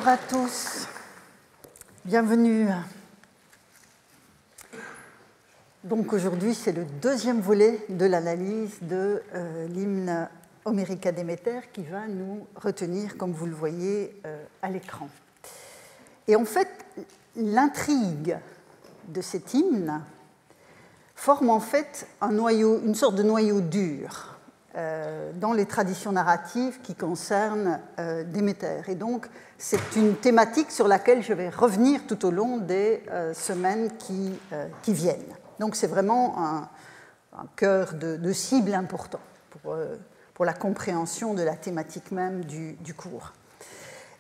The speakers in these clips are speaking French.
Bonjour à tous, bienvenue. Donc aujourd'hui, c'est le deuxième volet de l'analyse de l'hymne Homérique à Déméter qui va nous retenir, comme vous le voyez, à l'écran. Et en fait, l'intrigue de cet hymne forme en fait un noyau, une sorte de noyau dur dans les traditions narratives qui concernent Déméter. Et donc, c'est une thématique sur laquelle je vais revenir tout au long des semaines qui viennent. Donc, c'est vraiment un cœur de cible important pour la compréhension de la thématique même du cours.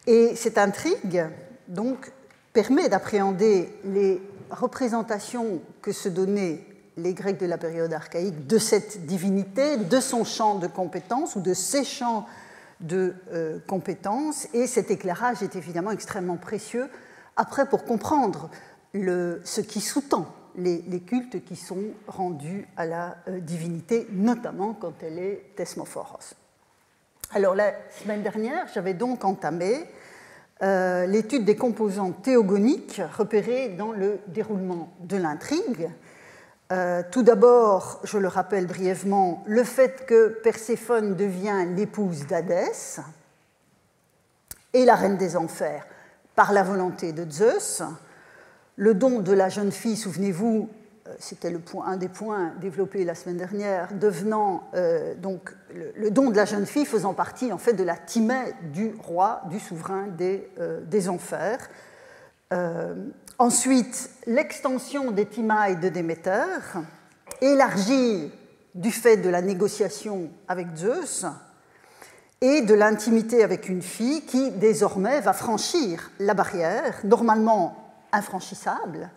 Et cette intrigue, donc, permet d'appréhender les représentations que se donnaient les Grecs de la période archaïque de cette divinité, de son champ de compétences ou de ses champs de compétences. Et cet éclairage est évidemment extrêmement précieux après pour comprendre ce qui sous-tend les cultes qui sont rendus à la divinité, notamment quand elle est thesmophoros. Alors la semaine dernière, j'avais donc entamé l'étude des composants théogoniques repérés dans le déroulement de l'intrigue. Tout d'abord, je le rappelle brièvement, le fait que Perséphone devient l'épouse d'Hadès et la reine des enfers par la volonté de Zeus. Le don de la jeune fille, souvenez-vous, c'était un des points développés la semaine dernière, devenant donc le don de la jeune fille faisant partie en fait de la timée du roi, du souverain des enfers. Ensuite, l'extension des Timailles de Déméter, élargie du fait de la négociation avec Zeus et de l'intimité avec une fille qui, désormais, va franchir la barrière, normalement infranchissable,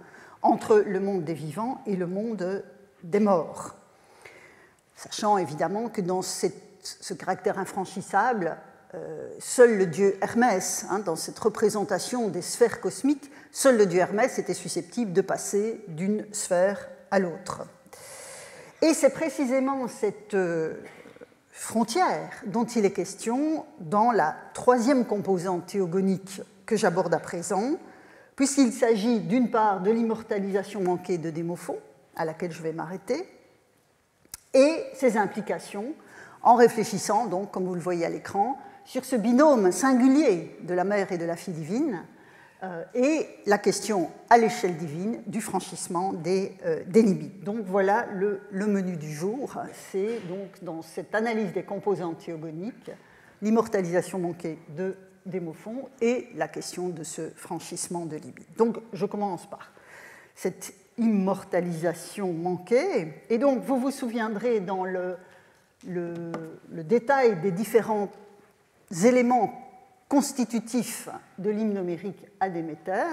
entre le monde des vivants et le monde des morts. Sachant évidemment que dans ce caractère infranchissable, seul le dieu Hermès, dans cette représentation des sphères cosmiques, seul le dieu Hermès était susceptible de passer d'une sphère à l'autre. Et c'est précisément cette frontière dont il est question dans la troisième composante théogonique que j'aborde à présent, puisqu'il s'agit d'une part de l'immortalisation manquée de Démophon, à laquelle je vais m'arrêter, et ses implications en réfléchissant, donc, comme vous le voyez à l'écran, sur ce binôme singulier de la mère et de la fille divine et la question à l'échelle divine du franchissement des limites. Donc voilà le menu du jour. C'est donc dans cette analyse des composantes théogoniques, l'immortalisation manquée de Démophon et la question de ce franchissement de limites. Donc je commence par cette immortalisation manquée. Et donc vous vous souviendrez dans le détail des différents éléments constitutifs de l'hymne homérique à Déméter,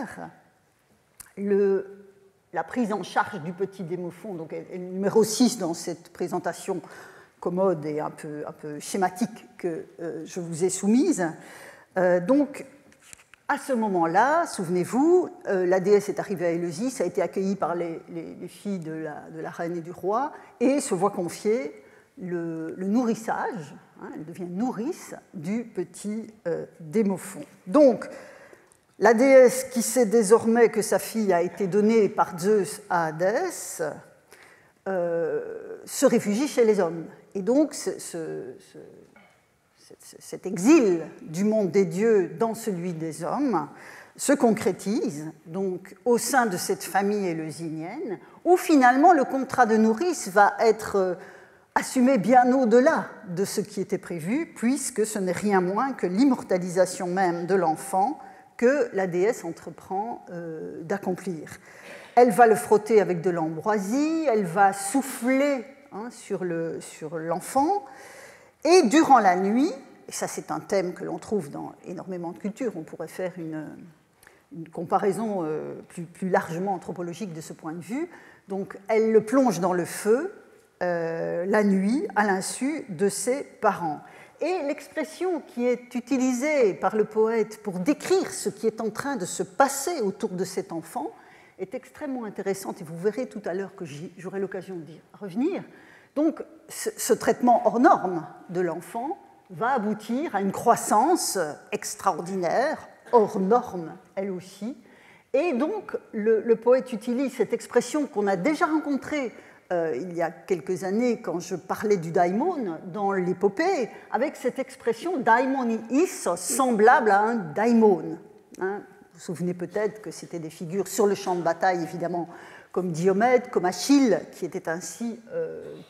la prise en charge du petit Démophon, donc est le numéro 6 dans cette présentation commode et un peu schématique que je vous ai soumise. Donc, à ce moment-là, souvenez-vous, la déesse est arrivée à Éleusis, a été accueillie par les filles de la reine et du roi, et se voit confier le nourrissage, elle devient nourrice du petit Démophon. Donc, la déesse qui sait désormais que sa fille a été donnée par Zeus à Hadès se réfugie chez les hommes. Et donc, cet exil du monde des dieux dans celui des hommes se concrétise donc au sein de cette famille éleusinienne, où finalement le contrat de nourrice va être assumé bien au-delà de ce qui était prévu, puisque ce n'est rien moins que l'immortalisation même de l'enfant que la déesse entreprend d'accomplir. Elle va le frotter avec de l'ambroisie, elle va souffler sur l'enfant, et durant la nuit, et ça c'est un thème que l'on trouve dans énormément de cultures, on pourrait faire une comparaison plus largement anthropologique de ce point de vue, donc elle le plonge dans le feu, la nuit, à l'insu de ses parents. Et l'expression qui est utilisée par le poète pour décrire ce qui est en train de se passer autour de cet enfant est extrêmement intéressante, et vous verrez tout à l'heure que j'aurai l'occasion d'y revenir. Donc, ce traitement hors norme de l'enfant va aboutir à une croissance extraordinaire, hors norme, elle aussi. Et donc, le poète utilise cette expression qu'on a déjà rencontrée il y a quelques années quand je parlais du daimon dans l'épopée, avec cette expression daimonis, semblable à un daimon. Hein, vous vous souvenez peut-être que c'était des figures sur le champ de bataille, évidemment, comme Diomède, comme Achille, qui étaient ainsi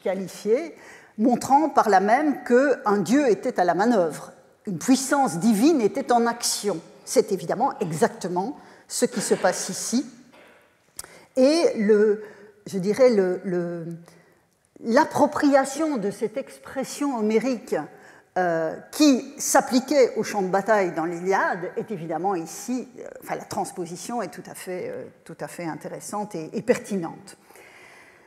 qualifiés, montrant par là même qu'un dieu était à la manœuvre, une puissance divine était en action. C'est évidemment exactement ce qui se passe ici. Et je dirais l'appropriation de cette expression homérique qui s'appliquait au champ de bataille dans l'Iliade est évidemment ici, enfin la transposition est tout à fait intéressante et pertinente.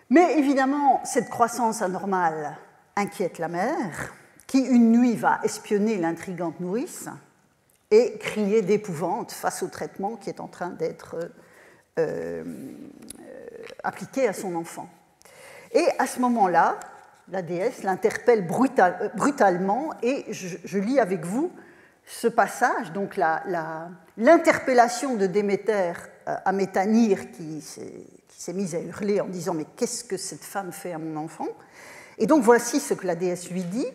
Mais évidemment, cette croissance anormale inquiète la mère, qui une nuit va espionner l'intrigante nourrice et crier d'épouvante face au traitement qui est en train d'être appliqué à son enfant. Et à ce moment-là, la déesse l'interpelle brutalement, et je lis avec vous ce passage, donc l'interpellation de Déméter à Métanire qui s'est mise à hurler en disant « Mais qu'est-ce que cette femme fait à mon enfant ?» Et donc voici ce que la déesse lui dit,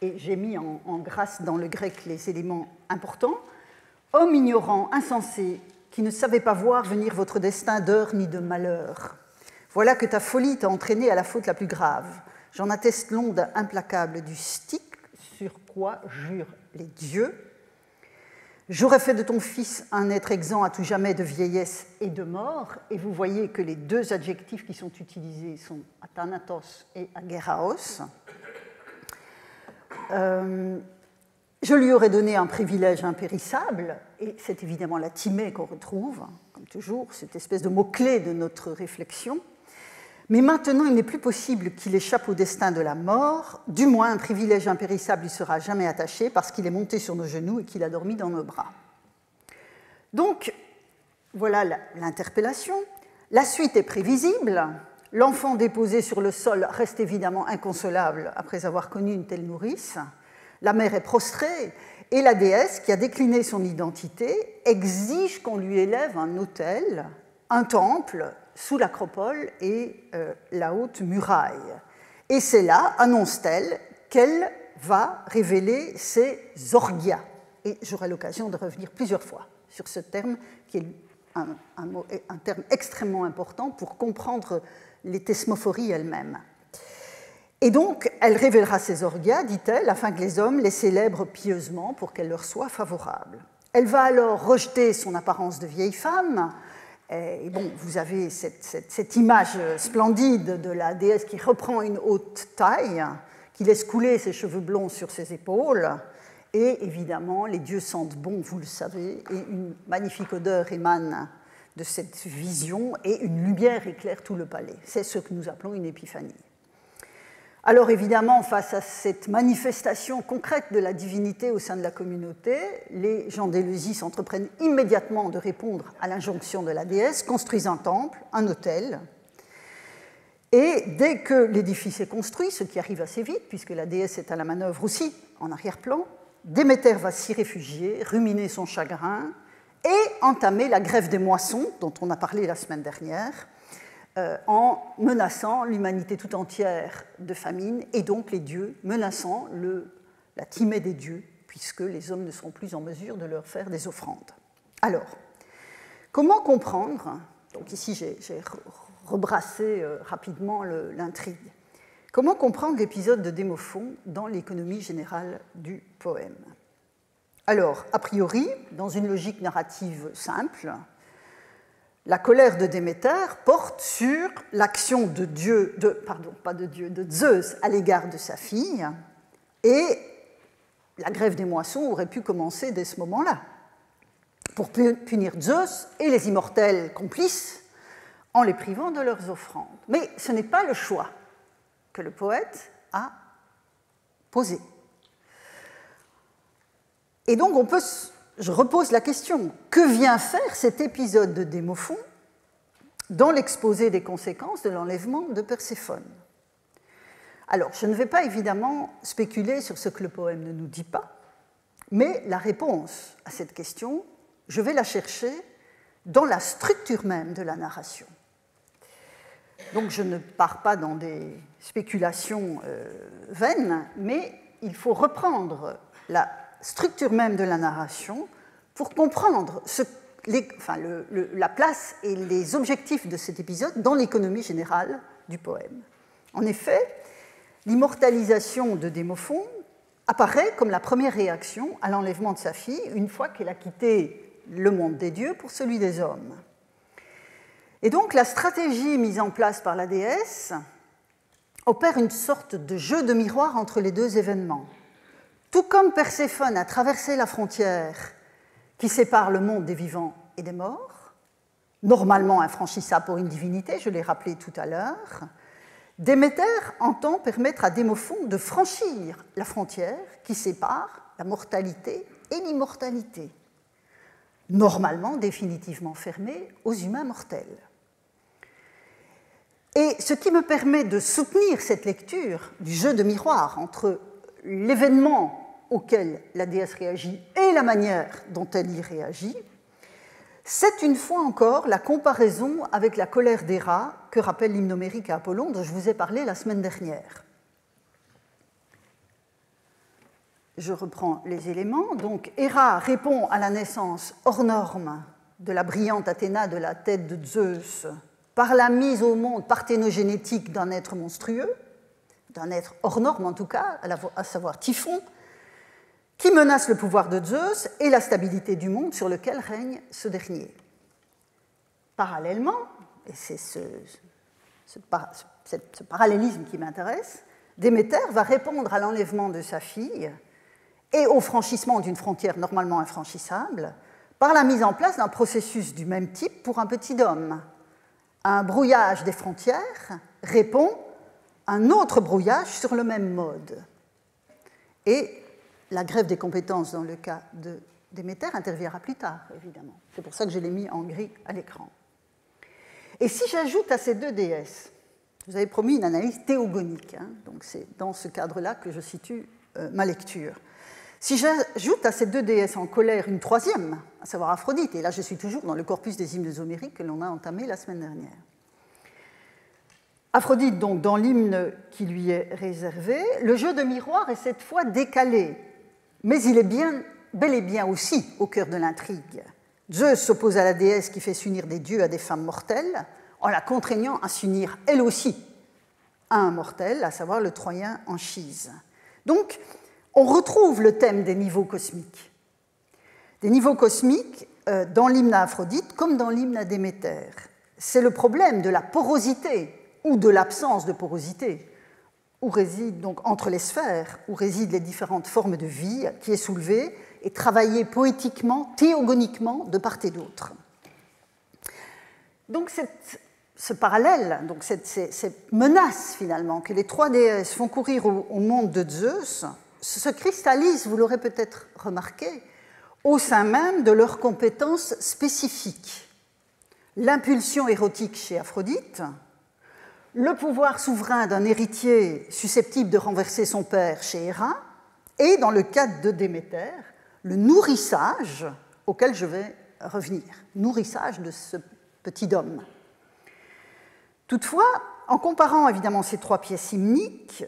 et j'ai mis en grâce dans le grec les éléments importants. « Homme ignorant, insensé, qui ne savait pas voir venir votre destin d'heure ni de malheur. Voilà que ta folie t'a entraîné à la faute la plus grave. J'en atteste l'onde implacable du Styx, sur quoi jurent les dieux. J'aurais fait de ton fils un être exempt à tout jamais de vieillesse et de mort. » Et vous voyez que les deux adjectifs qui sont utilisés sont athanatos et ageraos. Je lui aurais donné un privilège impérissable, et c'est évidemment la timée qu'on retrouve, comme toujours, cette espèce de mot-clé de notre réflexion. Mais maintenant, il n'est plus possible qu'il échappe au destin de la mort, du moins un privilège impérissable lui sera jamais attaché parce qu'il est monté sur nos genoux et qu'il a dormi dans nos bras. Donc, voilà l'interpellation. La suite est prévisible. L'enfant déposé sur le sol reste évidemment inconsolable après avoir connu une telle nourrice. La mère est prostrée et la déesse, qui a décliné son identité, exige qu'on lui élève un autel, un temple, sous l'acropole et la haute muraille. Et c'est là, annonce-t-elle, qu'elle va révéler ses orgias. Et j'aurai l'occasion de revenir plusieurs fois sur ce terme, qui est un terme extrêmement important pour comprendre les thesmophories elles-mêmes. Et donc, elle révélera ses orgias, dit-elle, afin que les hommes les célèbrent pieusement pour qu'elle leur soit favorable. Elle va alors rejeter son apparence de vieille femme. Et bon, vous avez cette image splendide de la déesse qui reprend une haute taille, qui laisse couler ses cheveux blonds sur ses épaules. Et évidemment, les dieux sentent bon, vous le savez, et une magnifique odeur émane de cette vision, et une lumière éclaire tout le palais. C'est ce que nous appelons une épiphanie. Alors évidemment, face à cette manifestation concrète de la divinité au sein de la communauté, les gens d'Éleusis entreprennent immédiatement de répondre à l'injonction de la déesse, construisent un temple, un autel, et dès que l'édifice est construit, ce qui arrive assez vite, puisque la déesse est à la manœuvre aussi en arrière-plan, Déméter va s'y réfugier, ruminer son chagrin et entamer la grève des moissons, dont on a parlé la semaine dernière, en menaçant l'humanité tout entière de famine, et donc les dieux, menaçant la timée des dieux, puisque les hommes ne seront plus en mesure de leur faire des offrandes. Alors, comment comprendre, donc ici j'ai rebrassé rapidement l'intrigue, comment comprendre l'épisode de Démophon dans l'économie générale du poème? Alors, a priori, dans une logique narrative simple, la colère de Déméter porte sur l'action de Zeus à l'égard de sa fille, et la grève des moissons aurait pu commencer dès ce moment-là, pour punir Zeus et les immortels complices en les privant de leurs offrandes. Mais ce n'est pas le choix que le poète a posé. Et donc je repose la question, que vient faire cet épisode de Démophon dans l'exposé des conséquences de l'enlèvement de Perséphone? Alors, je ne vais pas évidemment spéculer sur ce que le poème ne nous dit pas, mais la réponse à cette question je vais la chercher dans la structure même de la narration. Donc je ne pars pas dans des spéculations vaines, mais il faut reprendre la structure même de la narration pour comprendre la place et les objectifs de cet épisode dans l'économie générale du poème. En effet, l'immortalisation de Démophon apparaît comme la première réaction à l'enlèvement de sa fille une fois qu'elle a quitté le monde des dieux pour celui des hommes. Et donc la stratégie mise en place par la déesse opère une sorte de jeu de miroir entre les deux événements. Tout comme Perséphone a traversé la frontière qui sépare le monde des vivants et des morts, normalement infranchissable pour une divinité, je l'ai rappelé tout à l'heure, Déméter entend permettre à Démophon de franchir la frontière qui sépare la mortalité et l'immortalité, normalement définitivement fermée aux humains mortels. Et ce qui me permet de soutenir cette lecture du jeu de miroir entre l'événement auquel la déesse réagit et la manière dont elle y réagit, c'est une fois encore la comparaison avec la colère d'Héra que rappelle l'hymne homérique à Apollon dont je vous ai parlé la semaine dernière. Je reprends les éléments. Donc, Héra répond à la naissance hors norme de la brillante Athéna de la tête de Zeus par la mise au monde parthénogénétique d'un être monstrueux, d'un être hors norme en tout cas, à savoir Typhon, qui menace le pouvoir de Zeus et la stabilité du monde sur lequel règne ce dernier. Parallèlement, et c'est ce parallélisme qui m'intéresse, Déméter va répondre à l'enlèvement de sa fille et au franchissement d'une frontière normalement infranchissable par la mise en place d'un processus du même type pour un petit homme. Un brouillage des frontières répond à un autre brouillage sur le même mode. Et la grève des compétences dans le cas de Déméter interviendra plus tard, évidemment. C'est pour ça que je l'ai mis en gris à l'écran. Et si j'ajoute à ces deux déesses, vous avez promis une analyse théogonique, donc c'est dans ce cadre-là que je situe ma lecture. Si j'ajoute à ces deux déesses en colère une troisième, à savoir Aphrodite, et là je suis toujours dans le corpus des hymnes homériques que l'on a entamé la semaine dernière. Aphrodite, donc, dans l'hymne qui lui est réservé, le jeu de miroir est cette fois décalé, mais il est bel et bien aussi au cœur de l'intrigue. Zeus s'oppose à la déesse qui fait s'unir des dieux à des femmes mortelles, en la contraignant à s'unir elle aussi à un mortel, à savoir le Troyen Anchise. Donc, on retrouve le thème des niveaux cosmiques. Des niveaux cosmiques dans l'hymne à Aphrodite comme dans l'hymne à Déméter. C'est le problème de la porosité ou de l'absence de porosité où réside, donc, entre les sphères, où résident les différentes formes de vie, qui est soulevé et travaillé poétiquement, théogoniquement, de part et d'autre. Donc ce parallèle, donc cette menace finalement que les trois déesses font courir au monde de Zeus, se cristallise, vous l'aurez peut-être remarqué, au sein même de leurs compétences spécifiques. L'impulsion érotique chez Aphrodite, le pouvoir souverain d'un héritier susceptible de renverser son père chez Héra, et dans le cadre de Déméter, le nourrissage auquel je vais revenir, nourrissage de ce petit homme. Toutefois, en comparant évidemment ces trois pièces hymniques,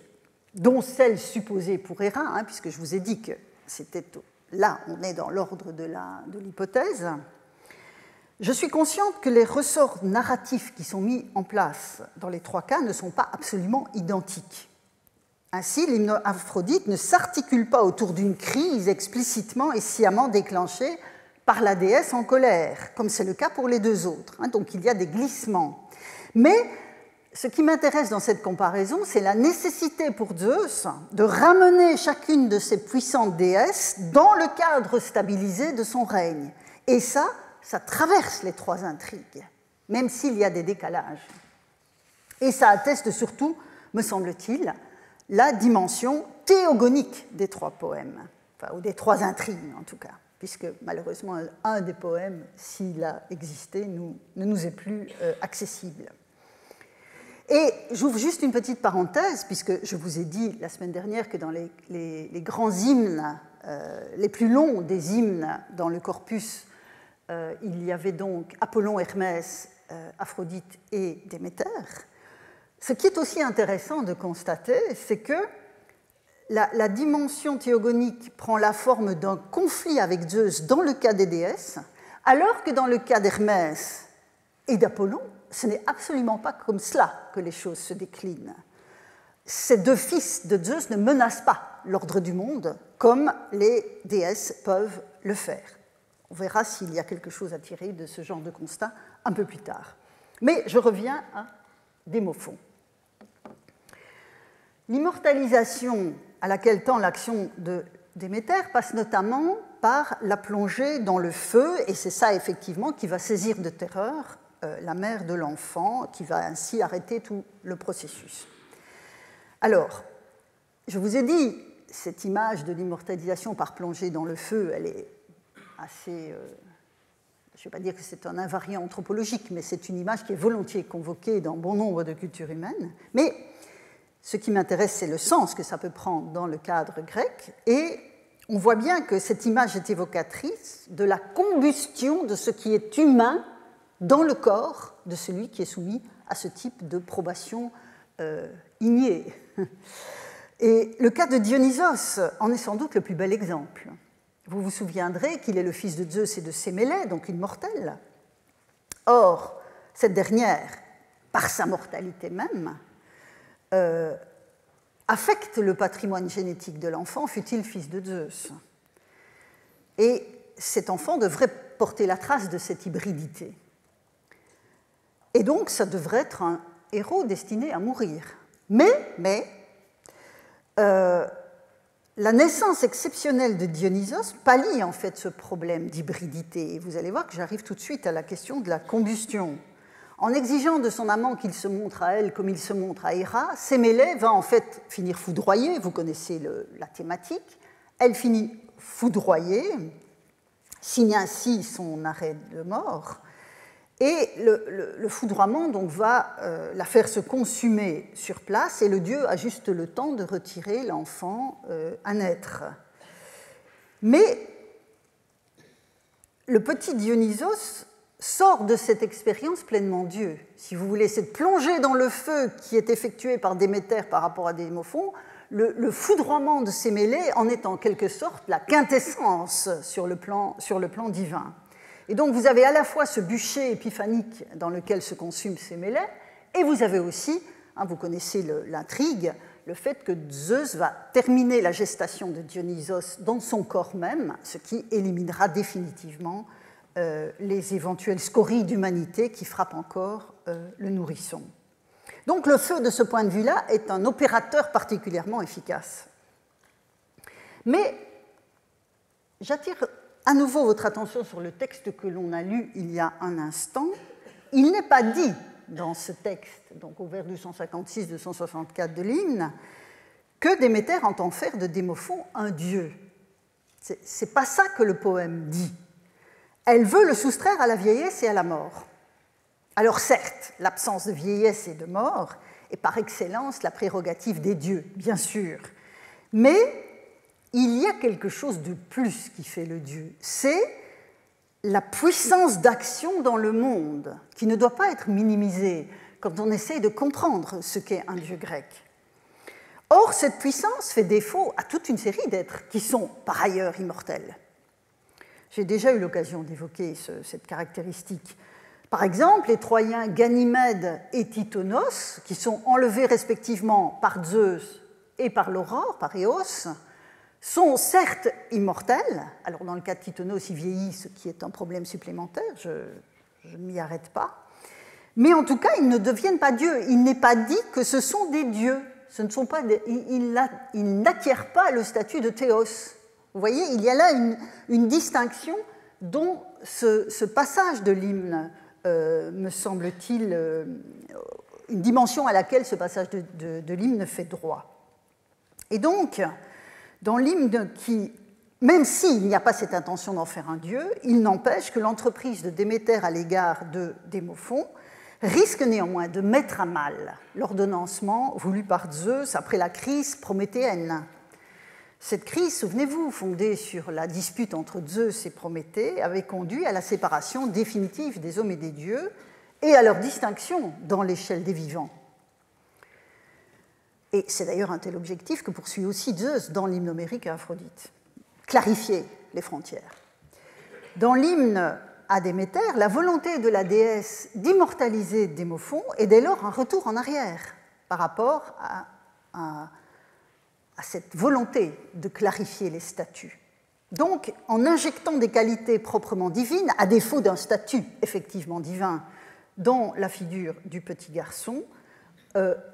dont celle supposée pour Héra, puisque je vous ai dit que c'était là, on est dans l'ordre de l'hypothèse, je suis consciente que les ressorts narratifs qui sont mis en place dans les trois cas ne sont pas absolument identiques. Ainsi, l'hymne Aphrodite ne s'articule pas autour d'une crise explicitement et sciemment déclenchée par la déesse en colère, comme c'est le cas pour les deux autres. Donc il y a des glissements. Mais ce qui m'intéresse dans cette comparaison, c'est la nécessité pour Zeus de ramener chacune de ces puissantes déesses dans le cadre stabilisé de son règne. Et ça traverse les trois intrigues, même s'il y a des décalages. Et ça atteste surtout, me semble-t-il, la dimension théogonique des trois poèmes, ou des trois intrigues en tout cas, puisque malheureusement un des poèmes, s'il a existé, ne nous est plus accessible. Et j'ouvre juste une petite parenthèse, puisque je vous ai dit la semaine dernière que dans les grands hymnes, les plus longs des hymnes dans le corpus il y avait donc Apollon, Hermès, Aphrodite et Déméter. Ce qui est aussi intéressant de constater, c'est que la dimension théogonique prend la forme d'un conflit avec Zeus dans le cas des déesses, alors que dans le cas d'Hermès et d'Apollon, ce n'est absolument pas comme cela que les choses se déclinent. Ces deux fils de Zeus ne menacent pas l'ordre du monde comme les déesses peuvent le faire. On verra s'il y a quelque chose à tirer de ce genre de constat un peu plus tard. Mais je reviens à Démophon. L'immortalisation à laquelle tend l'action de Déméter passe notamment par la plongée dans le feu, et c'est ça effectivement qui va saisir de terreur la mère de l'enfant, qui va ainsi arrêter tout le processus. Alors, je vous ai dit, cette image de l'immortalisation par plongée dans le feu, elle est assez... je ne vais pas dire que c'est un invariant anthropologique, mais c'est une image qui est volontiers convoquée dans bon nombre de cultures humaines. Mais ce qui m'intéresse, c'est le sens que ça peut prendre dans le cadre grec. Et on voit bien que cette image est évocatrice de la combustion de ce qui est humain dans le corps de celui qui est soumis à ce type de probation ignée. Et le cas de Dionysos en est sans doute le plus bel exemple. Vous vous souviendrez qu'il est le fils de Zeus et de Sémélé, donc une mortelle. Or, cette dernière, par sa mortalité même, affecte le patrimoine génétique de l'enfant, fût-il fils de Zeus. Et cet enfant devrait porter la trace de cette hybridité. Et donc, ça devrait être un héros destiné à mourir. Mais la naissance exceptionnelle de Dionysos pallie en fait ce problème d'hybridité. Et vous allez voir que j'arrive tout de suite à la question de la combustion. En exigeant de son amant qu'il se montre à elle comme il se montre à Héra, Sémélé va en fait finir foudroyée, vous connaissez la thématique, elle finit foudroyée, signe ainsi son arrêt de mort, et le foudroiement donc, va la faire se consumer sur place, et le dieu a juste le temps de retirer l'enfant à naître. Mais le petit Dionysos sort de cette expérience pleinement Dieu. Si vous voulez, cette plongée dans le feu qui est effectuée par Déméter par rapport à Démophon, le foudroiement de Sémélé en est en quelque sorte la quintessence sur le plan divin. Et donc vous avez à la fois ce bûcher épiphanique dans lequel se consume Sémélé, et vous avez aussi, vous connaissez l'intrigue, le fait que Zeus va terminer la gestation de Dionysos dans son corps même, ce qui éliminera définitivement les éventuelles scories d'humanité qui frappent encore le nourrisson. Donc le feu, de ce point de vue-là, est un opérateur particulièrement efficace. Mais j'attire à nouveau votre attention sur le texte que l'on a lu il y a un instant. Il n'est pas dit dans ce texte, donc au vers 256-264 de l'hymne, que Déméter entend faire de Démophon un dieu. Ce n'est pas ça que le poème dit. Elle veut le soustraire à la vieillesse et à la mort. Alors certes, l'absence de vieillesse et de mort est par excellence la prérogative des dieux, bien sûr, mais il y a quelque chose de plus qui fait le dieu, c'est la puissance d'action dans le monde, qui ne doit pas être minimisée quand on essaie de comprendre ce qu'est un dieu grec. Or, cette puissance fait défaut à toute une série d'êtres qui sont par ailleurs immortels. J'ai déjà eu l'occasion d'évoquer cette caractéristique. Par exemple, les Troyens Ganymède et Tithonus, qui sont enlevés respectivement par Zeus et par l'aurore, par Eos, sont certes immortels. Alors dans le cas de Tithonus, ils vieillissent, ce qui est un problème supplémentaire, je ne m'y arrête pas. Mais en tout cas, ils ne deviennent pas dieux. Il n'est pas dit que ce sont des dieux. Ils n'acquièrent pas le statut de théos. Vous voyez, il y a là une distinction dont ce passage de l'hymne, me semble-t-il, une dimension à laquelle ce passage de l'hymne fait droit. Et donc, dans l'hymne qui, même s'il n'y a pas cette intention d'en faire un dieu, il n'empêche que l'entreprise de Déméter à l'égard de Démophon risque néanmoins de mettre à mal l'ordonnancement voulu par Zeus après la crise prométhéenne. Cette crise, souvenez-vous, fondée sur la dispute entre Zeus et Prométhée, avait conduit à la séparation définitive des hommes et des dieux et à leur distinction dans l'échelle des vivants. Et c'est d'ailleurs un tel objectif que poursuit aussi Zeus dans l'hymne homérique à Aphrodite, clarifier les frontières. Dans l'hymne à Déméter, la volonté de la déesse d'immortaliser Démophon est dès lors un retour en arrière par rapport à cette volonté de clarifier les statuts. Donc, en injectant des qualités proprement divines, à défaut d'un statut effectivement divin dans la figure du petit garçon,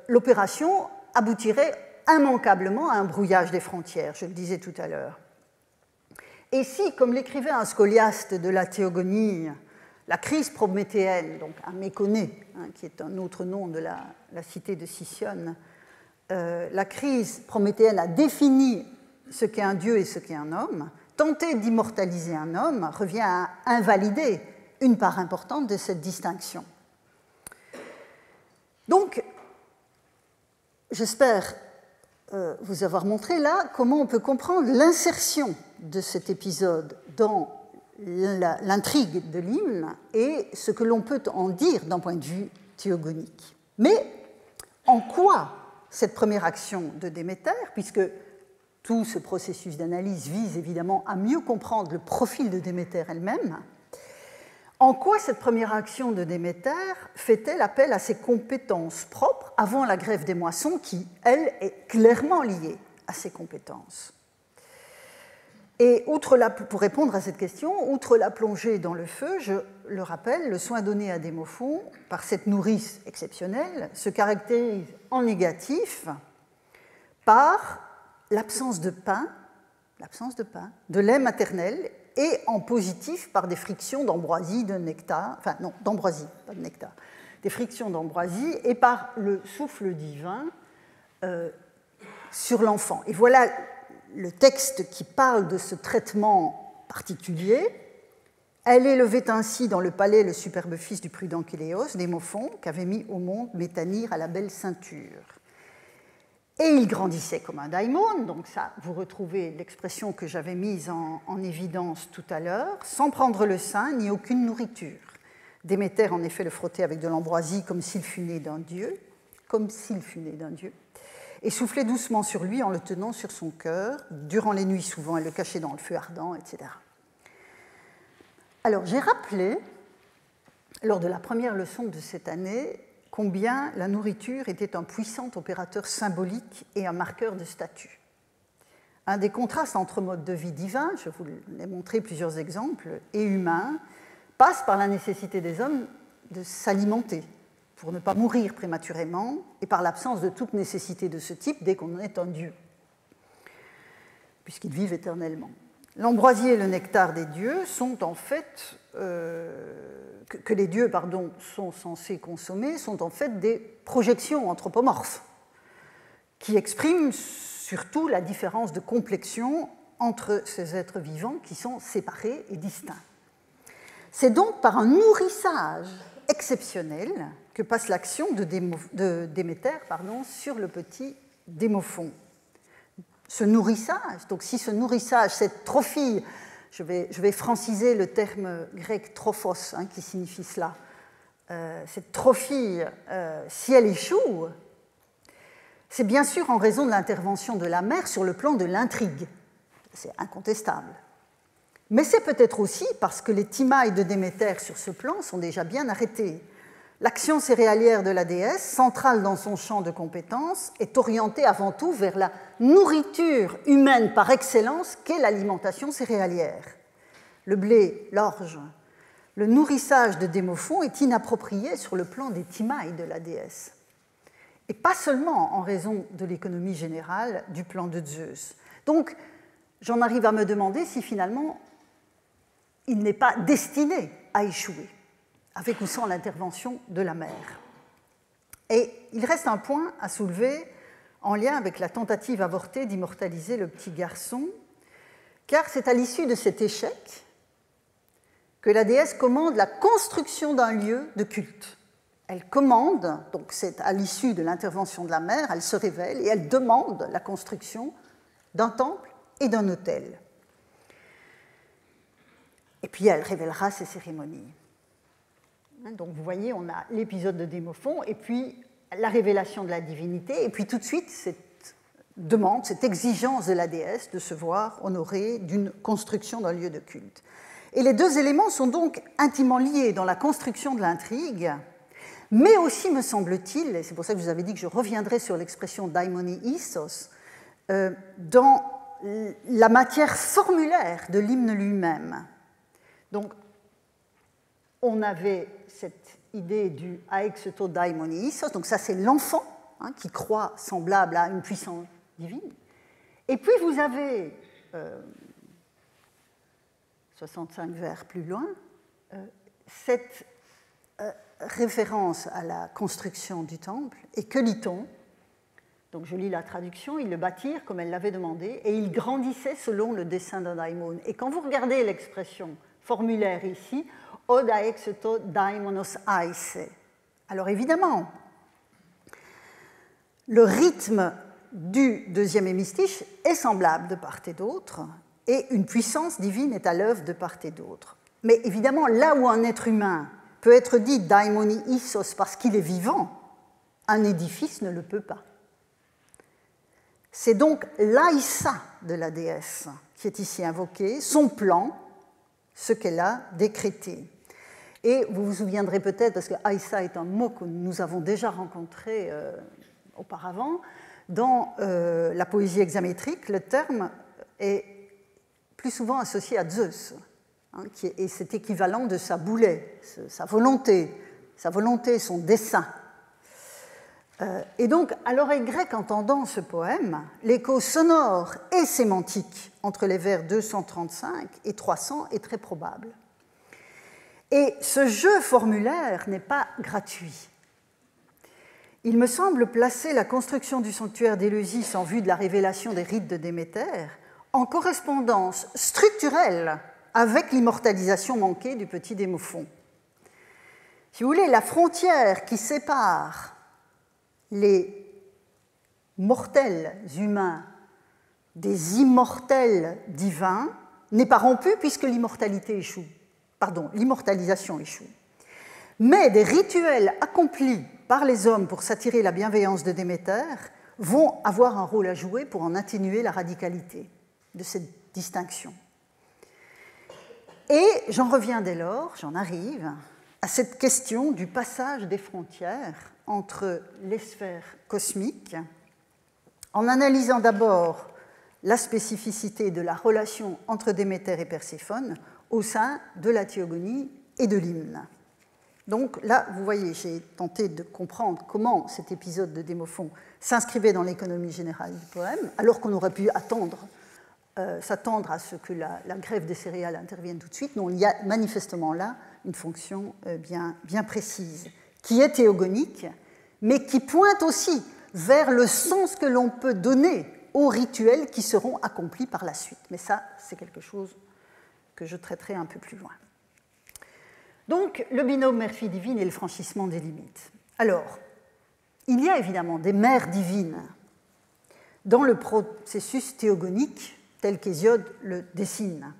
l'opération aboutirait immanquablement à un brouillage des frontières, je le disais tout à l'heure. Et si, comme l'écrivait un scoliaste de la théogonie, la crise prométhéenne, donc un méconné, qui est un autre nom de la cité de Sicyone, la crise prométhéenne a défini ce qu'est un dieu et ce qu'est un homme, tenter d'immortaliser un homme revient à invalider une part importante de cette distinction. Donc, j'espère vous avoir montré là comment on peut comprendre l'insertion de cet épisode dans l'intrigue de l'hymne et ce que l'on peut en dire d'un point de vue théogonique. Mais en quoi cette première action de Déméter, puisque tout ce processus d'analyse vise évidemment à mieux comprendre le profil de Déméter elle-même, en quoi cette première action de Déméter fait-elle appel à ses compétences propres avant la grève des moissons qui, elle, est clairement liée à ses compétences? Et pour répondre à cette question, outre la plongée dans le feu, je le rappelle, le soin donné à Démophon par cette nourrice exceptionnelle se caractérise en négatif par l'absence de pain, de lait maternel, et en positif par des frictions d'ambroisie, de nectar, enfin non, d'ambroisie, pas de nectar, des frictions d'ambroisie et par le souffle divin sur l'enfant. Et voilà le texte qui parle de ce traitement particulier. Elle élevait ainsi dans le palais le superbe fils du prudent Kéléos, Démophon, qu'avait mis au monde Métanire à la belle ceinture. Et il grandissait comme un daimon, donc ça, vous retrouvez l'expression que j'avais mise en évidence tout à l'heure, sans prendre le sein ni aucune nourriture. Déméter, en effet, le frottait avec de l'ambroisie comme s'il fût né d'un dieu, et soufflait doucement sur lui en le tenant sur son cœur. Durant les nuits, souvent, elle le cachait dans le feu ardent, etc. Alors, j'ai rappelé, lors de la première leçon de cette année, combien la nourriture était un puissant opérateur symbolique et un marqueur de statut. Un des contrastes entre mode de vie divin, je vous l'ai montré plusieurs exemples, et humain, passe par la nécessité des hommes de s'alimenter pour ne pas mourir prématurément et par l'absence de toute nécessité de ce type dès qu'on est un dieu, puisqu'ils vivent éternellement. L'ambroisie et le nectar des dieux sont en fait, que les dieux sont censés consommer, sont en fait des projections anthropomorphes qui expriment surtout la différence de complexion entre ces êtres vivants qui sont séparés et distincts. C'est donc par un nourrissage exceptionnel que passe l'action de Déméter sur le petit Démophon. Ce nourrissage, donc si ce nourrissage, cette trophie, je vais franciser le terme grec trophos, qui signifie cela, cette trophie, si elle échoue, c'est bien sûr en raison de l'intervention de la mère sur le plan de l'intrigue, c'est incontestable. Mais c'est peut-être aussi parce que les timailles de Déméter sur ce plan sont déjà bien arrêtées. L'action céréalière de la déesse, centrale dans son champ de compétences, est orientée avant tout vers la nourriture humaine par excellence qu'est l'alimentation céréalière. Le blé, l'orge, le nourrissage de Démophon est inapproprié sur le plan des timailles de la déesse. Et pas seulement en raison de l'économie générale du plan de Zeus. Donc, j'en arrive à me demander si finalement il n'est pas destiné à échouer, avec ou sans l'intervention de la mère. Et il reste un point à soulever en lien avec la tentative avortée d'immortaliser le petit garçon, car c'est à l'issue de cet échec que la déesse commande la construction d'un lieu de culte. Elle commande, donc c'est à l'issue de l'intervention de la mère, elle se révèle et elle demande la construction d'un temple et d'un autel. Et puis elle révélera ces cérémonies. Donc vous voyez, on a l'épisode de Démophon, et puis la révélation de la divinité, et puis tout de suite cette demande, cette exigence de la déesse de se voir honorée d'une construction d'un lieu de culte. Et les deux éléments sont donc intimement liés dans la construction de l'intrigue, mais aussi, me semble-t-il, et c'est pour ça que je vous avais dit que je reviendrai sur l'expression daimoni issos, dans la matière formulaire de l'hymne lui-même. Donc, on avait cette idée du aexeto daimoni issos, donc ça c'est l'enfant qui croit semblable à une puissance divine. Et puis vous avez, 65 vers plus loin, cette référence à la construction du temple. Et que lit-on? Donc je lis la traduction, ils le bâtirent comme elle l'avait demandé, et ils grandissaient selon le dessein d'un daimon. Et quand vous regardez l'expression formulaire ici, od aexeto daimonos aise. Alors évidemment, le rythme du deuxième hémistiche est semblable de part et d'autre, et une puissance divine est à l'œuvre de part et d'autre. Mais évidemment, là où un être humain peut être dit daimoni issos parce qu'il est vivant, un édifice ne le peut pas. C'est donc l'aïssa de la déesse qui est ici invoquée, son plan, ce qu'elle a décrété. Et vous vous souviendrez peut-être, parce que aïssa est un mot que nous avons déjà rencontré auparavant, dans la poésie hexamétrique, le terme est plus souvent associé à Zeus, et c'est équivalent de sa boulet, sa volonté, son dessein. Et donc, à l'oreille grecque entendant ce poème, l'écho sonore et sémantique entre les vers 235 et 300 est très probable. Et ce jeu formulaire n'est pas gratuit. Il me semble placer la construction du sanctuaire d'Éleusis en vue de la révélation des rites de Déméter en correspondance structurelle avec l'immortalisation manquée du petit Démophon. Si vous voulez, la frontière qui sépare les mortels humains des immortels divins n'est pas rompue puisque l'immortalisation échoue. Mais des rituels accomplis par les hommes pour s'attirer la bienveillance de Déméter vont avoir un rôle à jouer pour en atténuer la radicalité de cette distinction. Et j'en reviens dès lors, j'en arrive à cette question du passage des frontières entre les sphères cosmiques, en analysant d'abord la spécificité de la relation entre Déméter et Perséphone au sein de la théogonie et de l'hymne. Donc là, vous voyez, j'ai tenté de comprendre comment cet épisode de Démophon s'inscrivait dans l'économie générale du poème, alors qu'on aurait pu s'attendre à ce que la grève des céréales intervienne tout de suite. Non, il y a manifestement là une fonction bien précise, qui est théogonique, mais qui pointe aussi vers le sens que l'on peut donner aux rituels qui seront accomplis par la suite. Mais ça, c'est quelque chose que je traiterai un peu plus loin. Donc, le binôme mère-fille divine et le franchissement des limites. Alors, il y a évidemment des mères divines dans le processus théogonique tel qu'Hésiode le dessine,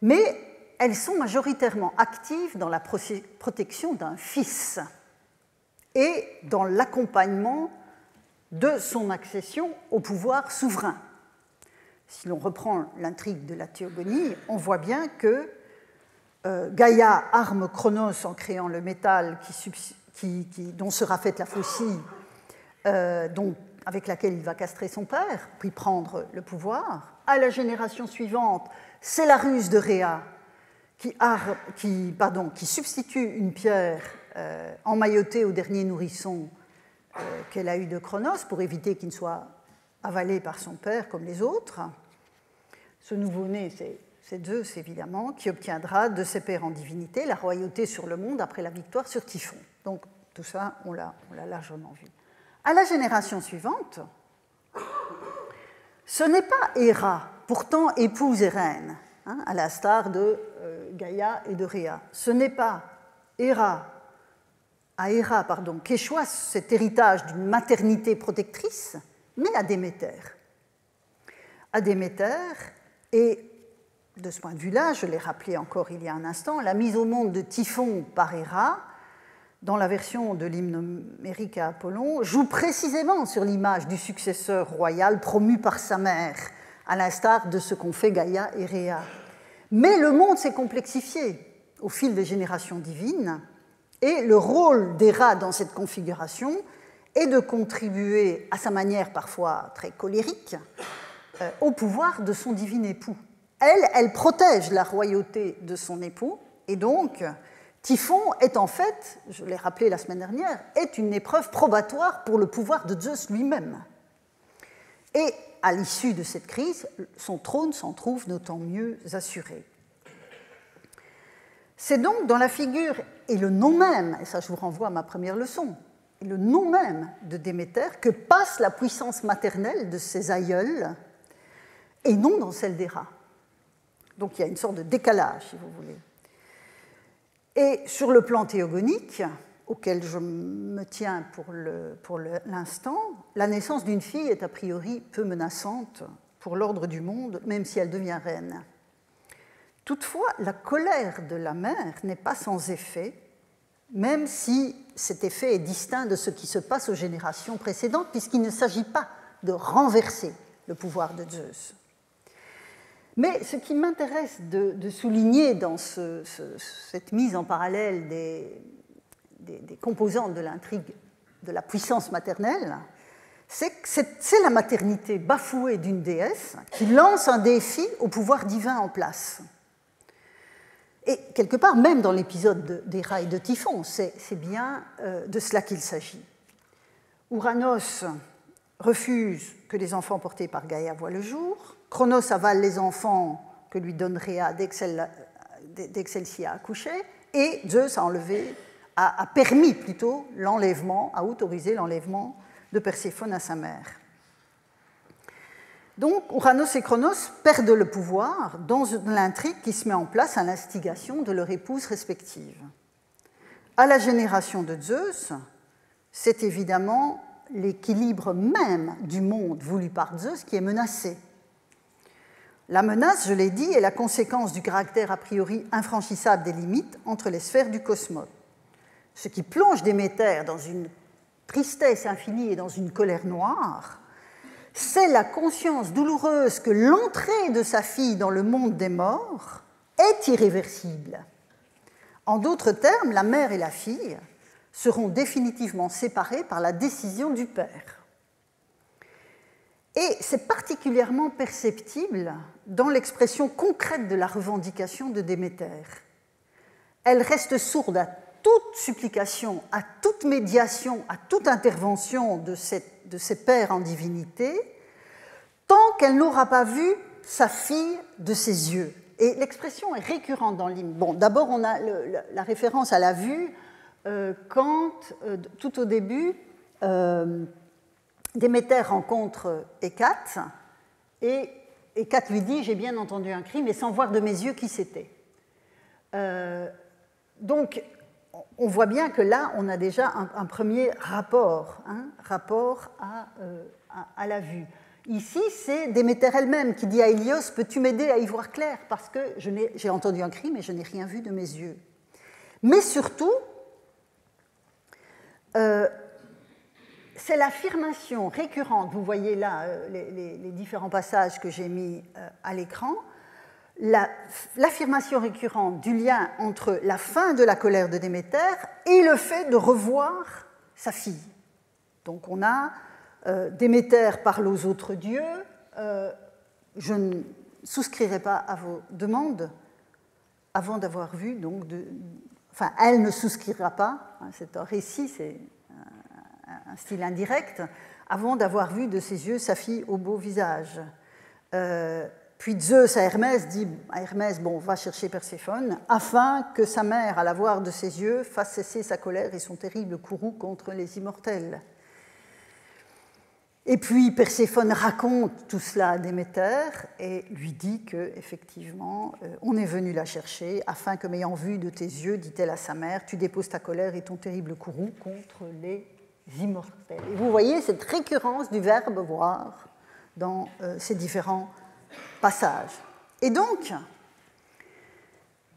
mais elles sont majoritairement actives dans la protection d'un fils et dans l'accompagnement de son accession au pouvoir souverain. Si l'on reprend l'intrigue de la théogonie, on voit bien que Gaïa arme Cronos en créant le métal dont sera faite la faucille, avec laquelle il va castrer son père, puis prendre le pouvoir. À la génération suivante, c'est la ruse de Rhea qui substitue une pierre emmaillotée au dernier nourrisson qu'elle a eu de Cronos pour éviter qu'il ne soit avalé par son père comme les autres. Ce nouveau-né, c'est Zeus, évidemment, qui obtiendra de ses pères en divinité la royauté sur le monde après la victoire sur Typhon. Donc tout ça, on l'a largement vu. À la génération suivante, ce n'est pas Héra, pourtant épouse et reine, à l'instar de Gaïa et de Rhea. Ce n'est pas Héra qu'échoit cet héritage d'une maternité protectrice, mais à Déméter. à Déméter. Et de ce point de vue-là, je l'ai rappelé encore il y a un instant, la mise au monde de Typhon par Héra, dans la version de l'hymne homérique à Apollon, joue précisément sur l'image du successeur royal promu par sa mère, à l'instar de ce qu'ont fait Gaïa et Rhéa. Mais le monde s'est complexifié au fil des générations divines, et le rôle d'Héra dans cette configuration est de contribuer, à sa manière parfois très colérique, au pouvoir de son divin époux. Elle protège la royauté de son époux, et donc Typhon est en fait, je l'ai rappelé la semaine dernière, est une épreuve probatoire pour le pouvoir de Zeus lui-même. Et à l'issue de cette crise, son trône s'en trouve d'autant mieux assuré. C'est donc dans la figure et le nom même, et ça je vous renvoie à ma première leçon, et le nom même de Déméter que passe la puissance maternelle de ses aïeuls, et non dans celle d'Héra. Donc il y a une sorte de décalage, si vous voulez. Et sur le plan théogonique, auquel je me tiens pour l'instant, la naissance d'une fille est a priori peu menaçante pour l'ordre du monde, même si elle devient reine. Toutefois, la colère de la mère n'est pas sans effet, même si cet effet est distinct de ce qui se passe aux générations précédentes, puisqu'il ne s'agit pas de renverser le pouvoir de Zeus. Mais ce qui m'intéresse de souligner dans cette mise en parallèle des composantes de l'intrigue de la puissance maternelle, c'est que c'est la maternité bafouée d'une déesse qui lance un défi au pouvoir divin en place. Et quelque part, même dans l'épisode d'Héra et de Typhon, c'est bien de cela qu'il s'agit. Ouranos refuse que les enfants portés par Gaïa voient le jour. Cronos avale les enfants que lui donne Rhéa dès que celle-ci a accouché. Et Zeus a permis plutôt l'enlèvement, a autorisé l'enlèvement de Perséphone à sa mère. Donc, Ouranos et Cronos perdent le pouvoir dans l'intrigue qui se met en place à l'instigation de leur épouse respective. À la génération de Zeus, c'est évidemment l'équilibre même du monde voulu par Zeus qui est menacé. La menace, je l'ai dit, est la conséquence du caractère a priori infranchissable des limites entre les sphères du cosmos. Ce qui plonge Déméter dans une tristesse infinie et dans une colère noire, c'est la conscience douloureuse que l'entrée de sa fille dans le monde des morts est irréversible. En d'autres termes, la mère et la fille seront définitivement séparées par la décision du père. Et c'est particulièrement perceptible dans l'expression concrète de la revendication de Déméter. Elle reste sourde à toute supplication, à toute médiation, à toute intervention de ses pères en divinité, tant qu'elle n'aura pas vu sa fille de ses yeux. Et l'expression est récurrente dans l'hymne. Bon, d'abord, on a la référence à la vue quand, tout au début, Déméter rencontre Hécate, et Hécate lui dit « J'ai bien entendu un cri, mais sans voir de mes yeux qui c'était. » Donc, on voit bien que là, on a déjà un premier rapport, rapport à la vue. Ici, c'est Déméter elle-même qui dit à Hélios « Peux-tu m'aider à y voir clair ? Parce que j'ai entendu un cri, mais je n'ai rien vu de mes yeux. » Mais surtout, c'est l'affirmation récurrente, vous voyez là les différents passages que j'ai mis à l'écran, l'affirmation récurrente du lien entre la fin de la colère de Déméter et le fait de revoir sa fille. Donc on a Déméter parle aux autres dieux, je ne souscrirai pas à vos demandes avant d'avoir vu, donc enfin elle ne souscrira pas, c'est un récit, c'est un style indirect, avant d'avoir vu de ses yeux sa fille au beau visage. Puis Zeus à Hermès dit à Hermès, bon, va chercher Perséphone, afin que sa mère, à la voir de ses yeux, fasse cesser sa colère et son terrible courroux contre les immortels. Et puis Perséphone raconte tout cela à Déméter et lui dit qu'effectivement, on est venu la chercher, afin que, m'ayant vu de tes yeux, dit-elle à sa mère, tu déposes ta colère et ton terrible courroux contre les immortels. Et vous voyez cette récurrence du verbe voir dans ces différents passage. Et donc,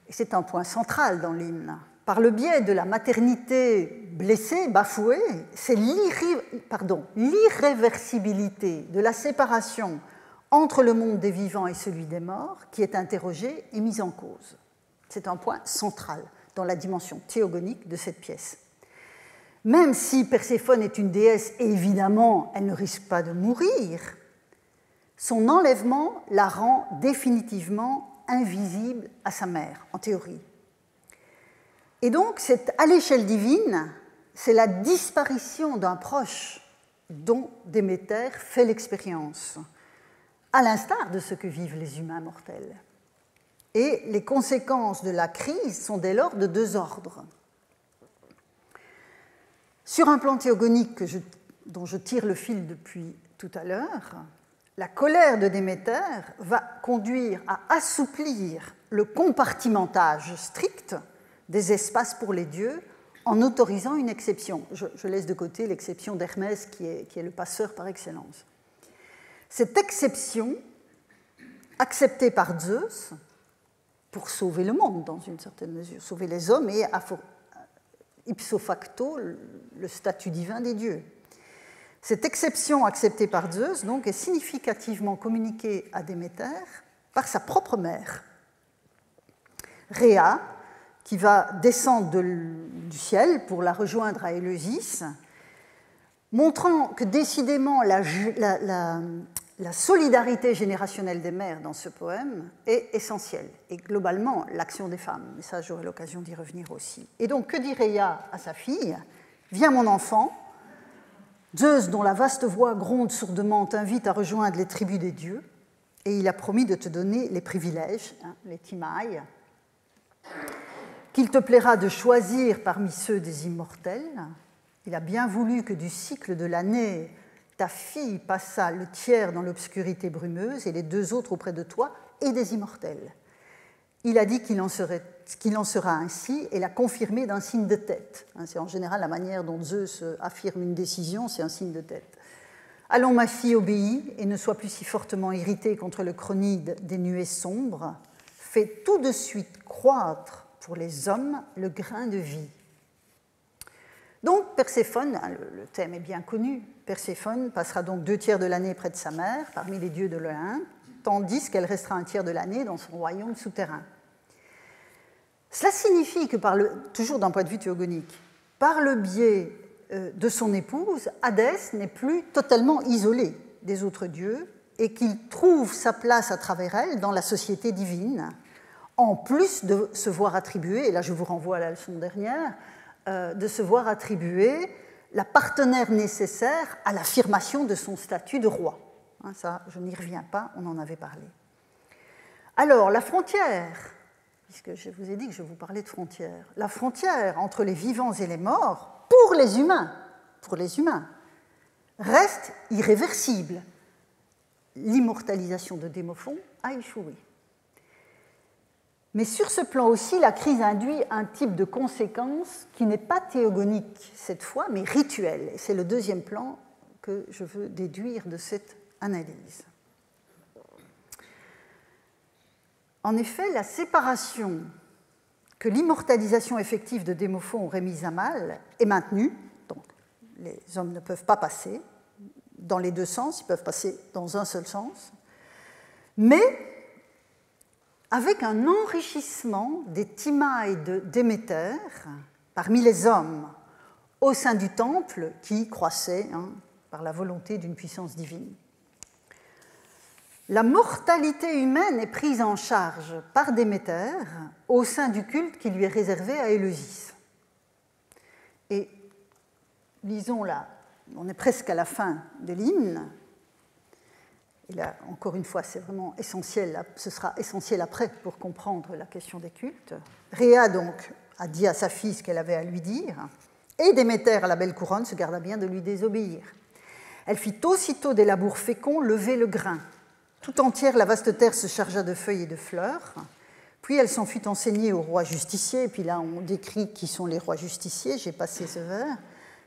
et c'est un point central dans l'hymne, par le biais de la maternité blessée, bafouée, c'est l'irréversibilité de la séparation entre le monde des vivants et celui des morts qui est interrogée et mise en cause. C'est un point central dans la dimension théogonique de cette pièce. Même si Perséphone est une déesse et évidemment elle ne risque pas de mourir, son enlèvement la rend définitivement invisible à sa mère, en théorie. Et donc, à l'échelle divine, c'est la disparition d'un proche dont Déméter fait l'expérience, à l'instar de ce que vivent les humains mortels. Et les conséquences de la crise sont dès lors de deux ordres. Sur un plan théogonique dont je tire le fil depuis tout à l'heure, la colère de Déméter va conduire à assouplir le compartimentage strict des espaces pour les dieux en autorisant une exception. Je laisse de côté l'exception d'Hermès qui est le passeur par excellence. Cette exception, acceptée par Zeus, pour sauver le monde dans une certaine mesure, sauver les hommes et ipso facto le statut divin des dieux. Cette exception acceptée par Zeus donc, est significativement communiquée à Déméter par sa propre mère, Rhéa, qui va descendre du ciel pour la rejoindre à Éleusis, montrant que décidément la solidarité générationnelle des mères dans ce poème est essentielle, et globalement l'action des femmes, mais ça j'aurai l'occasion d'y revenir aussi. Et donc que dit Rhéa à sa fille ? « Viens mon enfant, Zeus, dont la vaste voix gronde sourdement, t'invite à rejoindre les tribus des dieux, et il a promis de te donner les privilèges, les timailles, qu'il te plaira de choisir parmi ceux des immortels. Il a bien voulu que du cycle de l'année, ta fille passât le tiers dans l'obscurité brumeuse et les deux autres auprès de toi et des immortels. Il a dit qu'il en sera ainsi et l'a confirmé d'un signe de tête. C'est en général la manière dont Zeus affirme une décision, c'est un signe de tête. Allons, ma fille, obéis et ne sois plus si fortement irritée contre le chronide des nuées sombres. Fais tout de suite croître pour les hommes le grain de vie. Donc Perséphone, le thème est bien connu, Perséphone passera donc 2 tiers de l'année près de sa mère, parmi les dieux de l'Olympe, tandis qu'elle restera 1 tiers de l'année dans son royaume souterrain. Cela signifie que, toujours d'un point de vue théogonique, par le biais de son épouse, Hadès n'est plus totalement isolé des autres dieux et qu'il trouve sa place à travers elle dans la société divine, en plus de se voir attribuer, et là je vous renvoie à la leçon dernière, de se voir attribuer la partenaire nécessaire à l'affirmation de son statut de roi. Ça, je n'y reviens pas, on en avait parlé. Alors, la frontière, puisque je vous ai dit que je vous parlais de frontière, la frontière entre les vivants et les morts, pour les humains, reste irréversible. L'immortalisation de Démophon a échoué. Mais sur ce plan aussi, la crise induit un type de conséquence qui n'est pas théogonique cette fois, mais rituel. Et c'est le deuxième plan que je veux déduire de cette analyse. En effet, la séparation que l'immortalisation effective de Démophon aurait mise à mal est maintenue. Donc, les hommes ne peuvent pas passer dans les deux sens, ils peuvent passer dans un seul sens. Mais avec un enrichissement des timailles de Déméter parmi les hommes au sein du temple qui croissait par la volonté d'une puissance divine. La mortalité humaine est prise en charge par Déméter au sein du culte qui lui est réservé à Éleusis. Et lisons là, on est presque à la fin de l'hymne. Et là, encore une fois, c'est vraiment essentiel, ce sera essentiel après pour comprendre la question des cultes. Rhéa, donc, a dit à sa fille ce qu'elle avait à lui dire, et Déméter, à la belle couronne, se garda bien de lui désobéir. Elle fit aussitôt des labours féconds lever le grain. Tout entière, la vaste terre se chargea de feuilles et de fleurs. Puis elle s'en fut enseignée au roi justicier, et puis là, on décrit qui sont les rois justiciers, j'ai passé ce vers,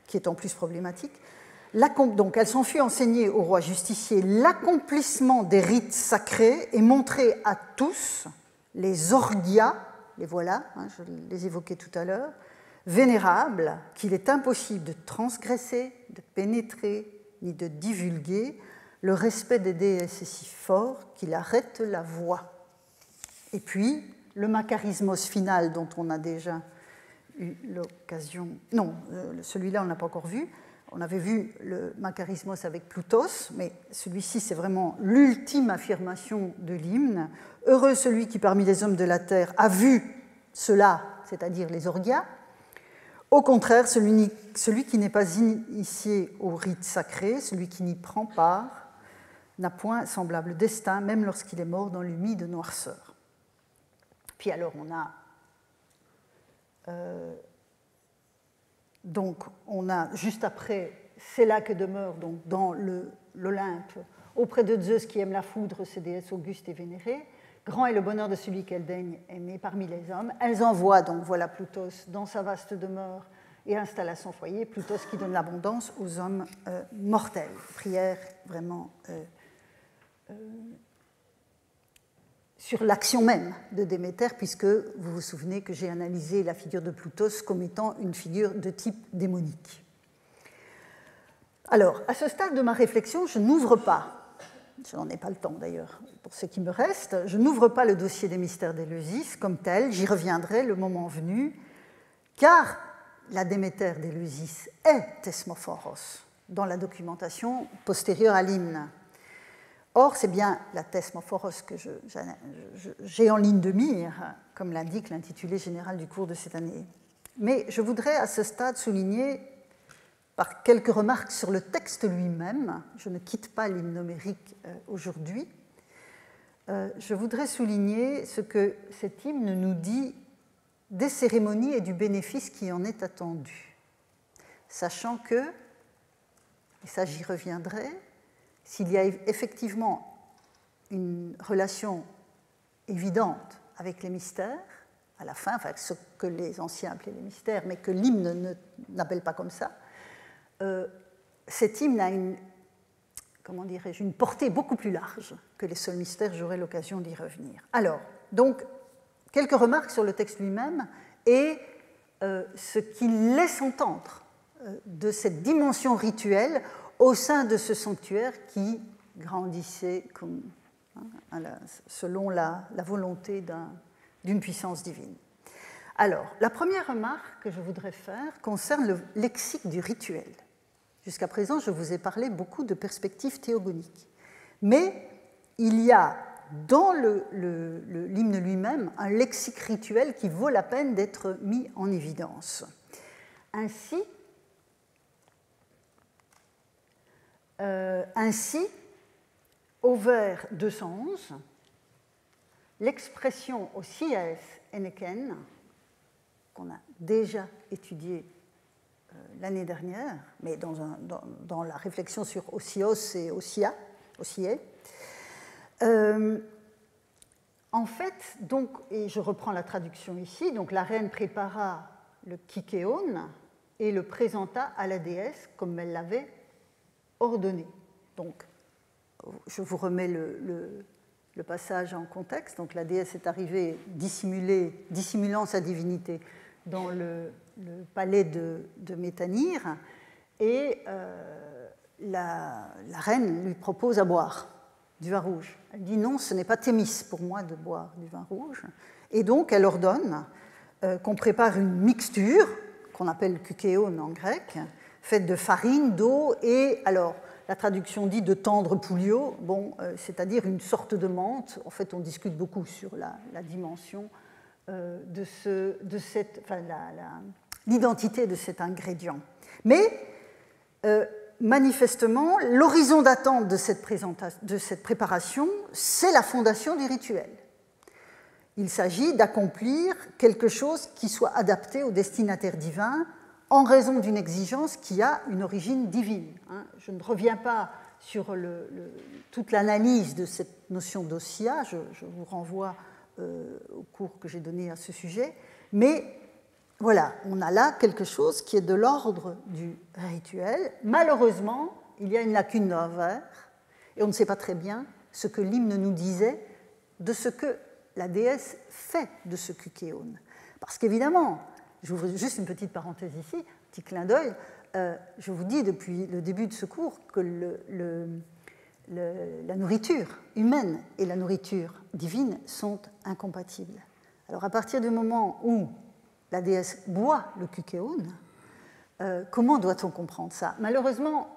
qui est en plus problématique. Donc, elle s'en fut enseigner au roi justicier l'accomplissement des rites sacrés et montrer à tous les orgias, les voilà, hein, je les évoquais tout à l'heure, vénérables, qu'il est impossible de transgresser, de pénétrer, ni de divulguer. Le respect des déesses est si fort qu'il arrête la voix. Et puis, le macarismos final dont on a déjà eu l'occasion... Non, celui-là, on n'a pas encore vu. On avait vu le macarismos avec Ploutos, mais celui-ci, c'est vraiment l'ultime affirmation de l'hymne. Heureux celui qui, parmi les hommes de la terre, a vu cela, c'est-à-dire les orgias. Au contraire, celui qui n'est pas initié au rite sacré, celui qui n'y prend part, n'a point semblable destin, même lorsqu'il est mort dans l'humide noirceur. Puis alors, on a juste après, c'est là que demeure donc, dans l'Olympe, auprès de Zeus qui aime la foudre, ces déesses augustes et vénérées. Grand est le bonheur de celui qu'elle daigne aimer parmi les hommes. Elles envoient donc, voilà Ploutos, dans sa vaste demeure et installe à son foyer, Ploutos qui donne l'abondance aux hommes mortels. Prière vraiment sur l'action même de Déméter, puisque vous vous souvenez que j'ai analysé la figure de Ploutos comme étant une figure de type démonique. Alors, à ce stade de ma réflexion, je n'ouvre pas, je n'en ai pas le temps d'ailleurs pour ce qui me reste, je n'ouvre pas le dossier des mystères d'Éleusis comme tel, j'y reviendrai le moment venu, car la Déméter d'Éleusis est Thesmophoros dans la documentation postérieure à l'hymne. Or, c'est bien la Thesmophoros que j'ai en ligne de mire, comme l'indique l'intitulé général du cours de cette année. Mais je voudrais à ce stade souligner, par quelques remarques sur le texte lui-même, je ne quitte pas l'hymne homérique aujourd'hui, je voudrais souligner ce que cet hymne nous dit des cérémonies et du bénéfice qui en est attendu. Sachant que, et ça j'y reviendrai, s'il y a effectivement une relation évidente avec les mystères, à la fin, enfin ce que les anciens appelaient les mystères, mais que l'hymne n'appelle pas comme ça, cet hymne a une portée beaucoup plus large que les seuls mystères, j'aurai l'occasion d'y revenir. Alors, donc, quelques remarques sur le texte lui-même et ce qu'il laisse entendre de cette dimension rituelle au sein de ce sanctuaire qui grandissait selon la volonté d'une puissance divine. Alors, la première remarque que je voudrais faire concerne le lexique du rituel. Jusqu'à présent, je vous ai parlé beaucoup de perspectives théogoniques. Mais il y a dans l'hymne lui-même un lexique rituel qui vaut la peine d'être mis en évidence. Ainsi, au vers 211, l'expression Osies Eneken, qu'on a déjà étudiée l'année dernière, mais dans la réflexion sur Osios et Osies, en fait, donc, et je reprends la traduction ici, donc la reine prépara le kykéon et le présenta à la déesse comme elle l'avait ordonné. Donc, je vous remets le passage en contexte. Donc, la déesse est arrivée dissimulant sa divinité dans le palais de Métanire et la reine lui propose à boire du vin rouge. Elle dit non, ce n'est pas Thémis pour moi de boire du vin rouge. Et donc, elle ordonne qu'on prépare une mixture, qu'on appelle kykéon en grec, faite de farine, d'eau et, alors, la traduction dit de tendre pouliot, c'est-à-dire une sorte de menthe. En fait, on discute beaucoup sur la dimension l'identité de cet ingrédient. Mais, manifestement, l'horizon d'attente de cette préparation, c'est la fondation du rituel. Il s'agit d'accomplir quelque chose qui soit adapté au destinataire divin en raison d'une exigence qui a une origine divine. Je ne reviens pas sur toute l'analyse de cette notion d'ossia, je vous renvoie au cours que j'ai donné à ce sujet, mais voilà, on a là quelque chose qui est de l'ordre du rituel. Malheureusement, il y a une lacune dans vers, et on ne sait pas très bien ce que l'hymne nous disait de ce que la déesse fait de ce kykéon. Parce qu'évidemment, j'ouvre juste une petite parenthèse ici, un petit clin d'œil, je vous dis depuis le début de ce cours que la nourriture humaine et la nourriture divine sont incompatibles. Alors à partir du moment où la déesse boit le kykéon, comment doit-on comprendre ça? Malheureusement,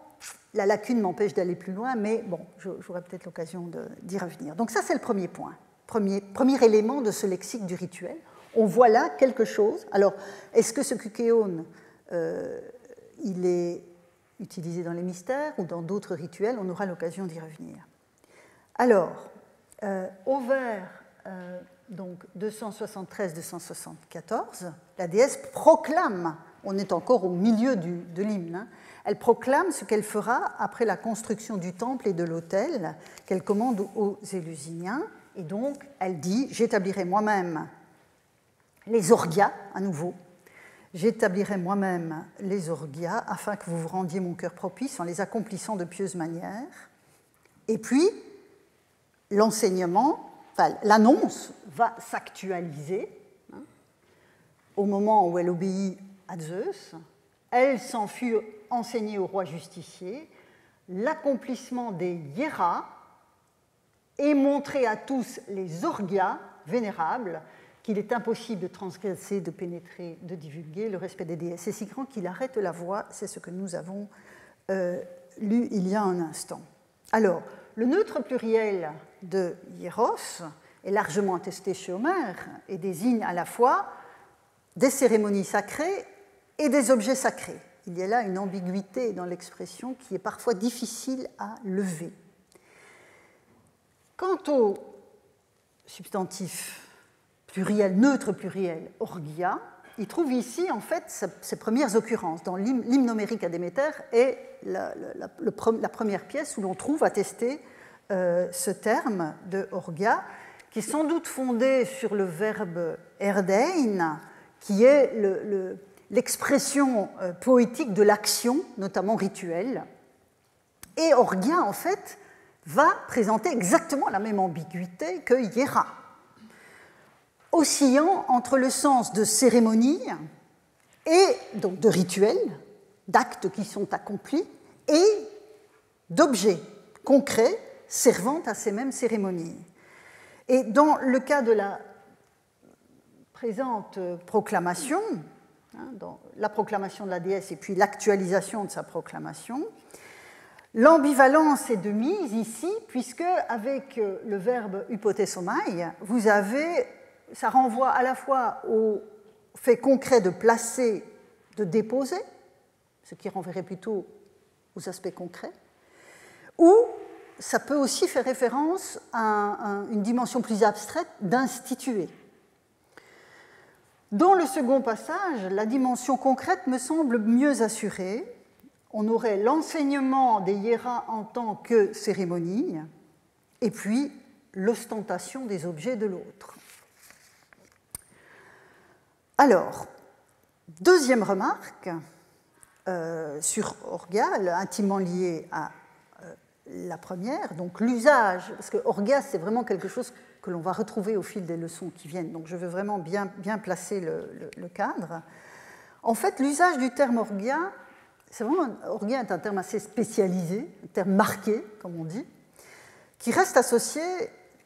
la lacune m'empêche d'aller plus loin, mais bon, j'aurai peut-être l'occasion d'y revenir. Donc ça, c'est le premier point, premier élément de ce lexique du rituel. On voit là quelque chose. Alors, est-ce que ce kykéon, il est utilisé dans les mystères ou dans d'autres rituels? On aura l'occasion d'y revenir. Alors, au vers donc 273-274, la déesse proclame, on est encore au milieu de l'hymne, hein, elle proclame ce qu'elle fera après la construction du temple et de l'autel qu'elle commande aux Élusyniens. Et donc, elle dit « J'établirai moi-même les orgias, à nouveau, j'établirai moi-même les orgias afin que vous vous rendiez mon cœur propice en les accomplissant de pieuses manières. » Et puis, l'enseignement, enfin, l'annonce va s'actualiser hein, au moment où elle obéit à Zeus. Elle s'en fut enseignée au roi justicier, l'accomplissement des hieras et montrer à tous les orgias vénérables qu'il est impossible de transgresser, de pénétrer, de divulguer le respect des déesses. C'est si grand qu'il arrête la voix, c'est ce que nous avons lu il y a un instant. Alors, le neutre pluriel de hieros est largement attesté chez Homère et désigne à la fois des cérémonies sacrées et des objets sacrés. Il y a là une ambiguïté dans l'expression qui est parfois difficile à lever. Quant au substantif pluriel, neutre pluriel, orgia, il trouve ici en fait ses premières occurrences. Dans l'hymne homérique à Déméter est la première pièce où l'on trouve attesté ce terme de orgia, qui est sans doute fondé sur le verbe erdein, qui est l'expression poétique de l'action, notamment rituelle. Et orgia, en fait, va présenter exactement la même ambiguïté que hiera, oscillant entre le sens de cérémonie et donc de rituel, d'actes qui sont accomplis, et d'objets concrets servant à ces mêmes cérémonies. Et dans le cas de la présente proclamation, dans la proclamation de la déesse et puis l'actualisation de sa proclamation, l'ambivalence est de mise ici, puisque avec le verbe hypotésomai, vous avez, ça renvoie à la fois au fait concret de placer, de déposer, ce qui renverrait plutôt aux aspects concrets, ou ça peut aussi faire référence à une dimension plus abstraite d'instituer. Dans le second passage, la dimension concrète me semble mieux assurée. On aurait l'enseignement des hiéras en tant que cérémonie, et puis l'ostentation des objets de l'autre. Alors, deuxième remarque sur orgia, intimement liée à la première, donc l'usage, parce que orgia, c'est vraiment quelque chose que l'on va retrouver au fil des leçons qui viennent, donc je veux vraiment bien placer le cadre. En fait, l'usage du terme orgia, orgia est un terme assez spécialisé, un terme marqué, comme on dit, qui reste associé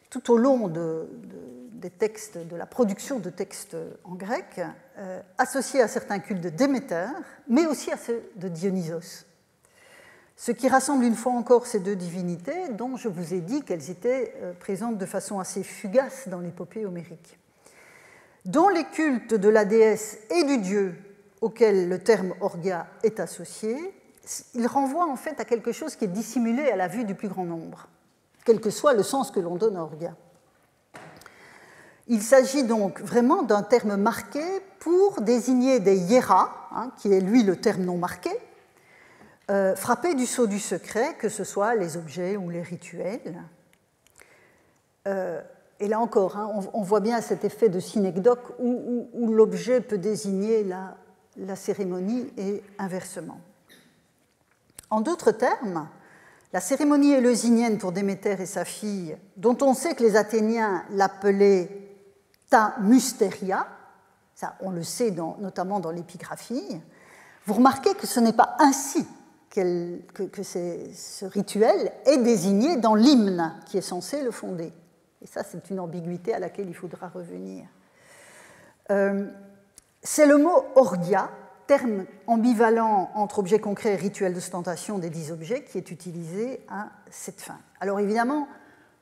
tout au long des textes, de la production de textes en grec, associé à certains cultes de Déméter, mais aussi à ceux de Dionysos. Ce qui rassemble une fois encore ces deux divinités, dont je vous ai dit qu'elles étaient présentes de façon assez fugace dans l'épopée homérique. Dans les cultes de la déesse et du dieu auquel le terme orgia est associé, il renvoie en fait à quelque chose qui est dissimulé à la vue du plus grand nombre, quel que soit le sens que l'on donne à orgia. Il s'agit donc vraiment d'un terme marqué pour désigner des hieras, qui est lui le terme non marqué, frappés du sceau du secret, que ce soit les objets ou les rituels. et là encore, hein, on voit bien cet effet de synecdoque où l'objet peut désigner la cérémonie et inversement. En d'autres termes, la cérémonie éleusinienne pour Déméter et sa fille, dont on sait que les Athéniens l'appelaient ta mysteria, ça on le sait notamment dans l'épigraphie, vous remarquez que ce n'est pas ainsi que ce rituel est désigné dans l'hymne qui est censé le fonder. Et ça, c'est une ambiguïté à laquelle il faudra revenir. C'est le mot orgia, terme ambivalent entre objet concret et rituel d'ostentation des 10 objets, qui est utilisé à cette fin. Alors évidemment,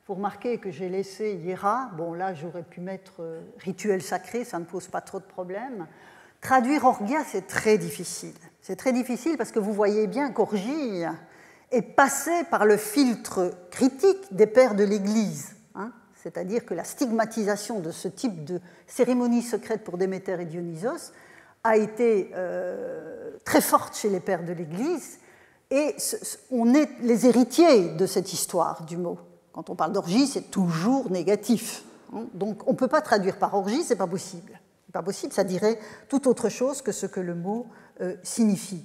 vous remarquez que j'ai laissé hiera, bon là j'aurais pu mettre rituel sacré, ça ne pose pas trop de problèmes. Traduire orgia, c'est très difficile. C'est très difficile parce que vous voyez bien qu'orgie est passé par le filtre critique des pères de l'Église. Hein, c'est-à-dire que la stigmatisation de ce type de cérémonie secrète pour Déméter et Dionysos a été très forte chez les pères de l'Église, et on est les héritiers de cette histoire du mot. Quand on parle d'orgie, c'est toujours négatif. Donc on ne peut pas traduire par orgie, ce n'est pas possible. Ce n'est pas possible, ça dirait tout autre chose que ce que le mot signifie.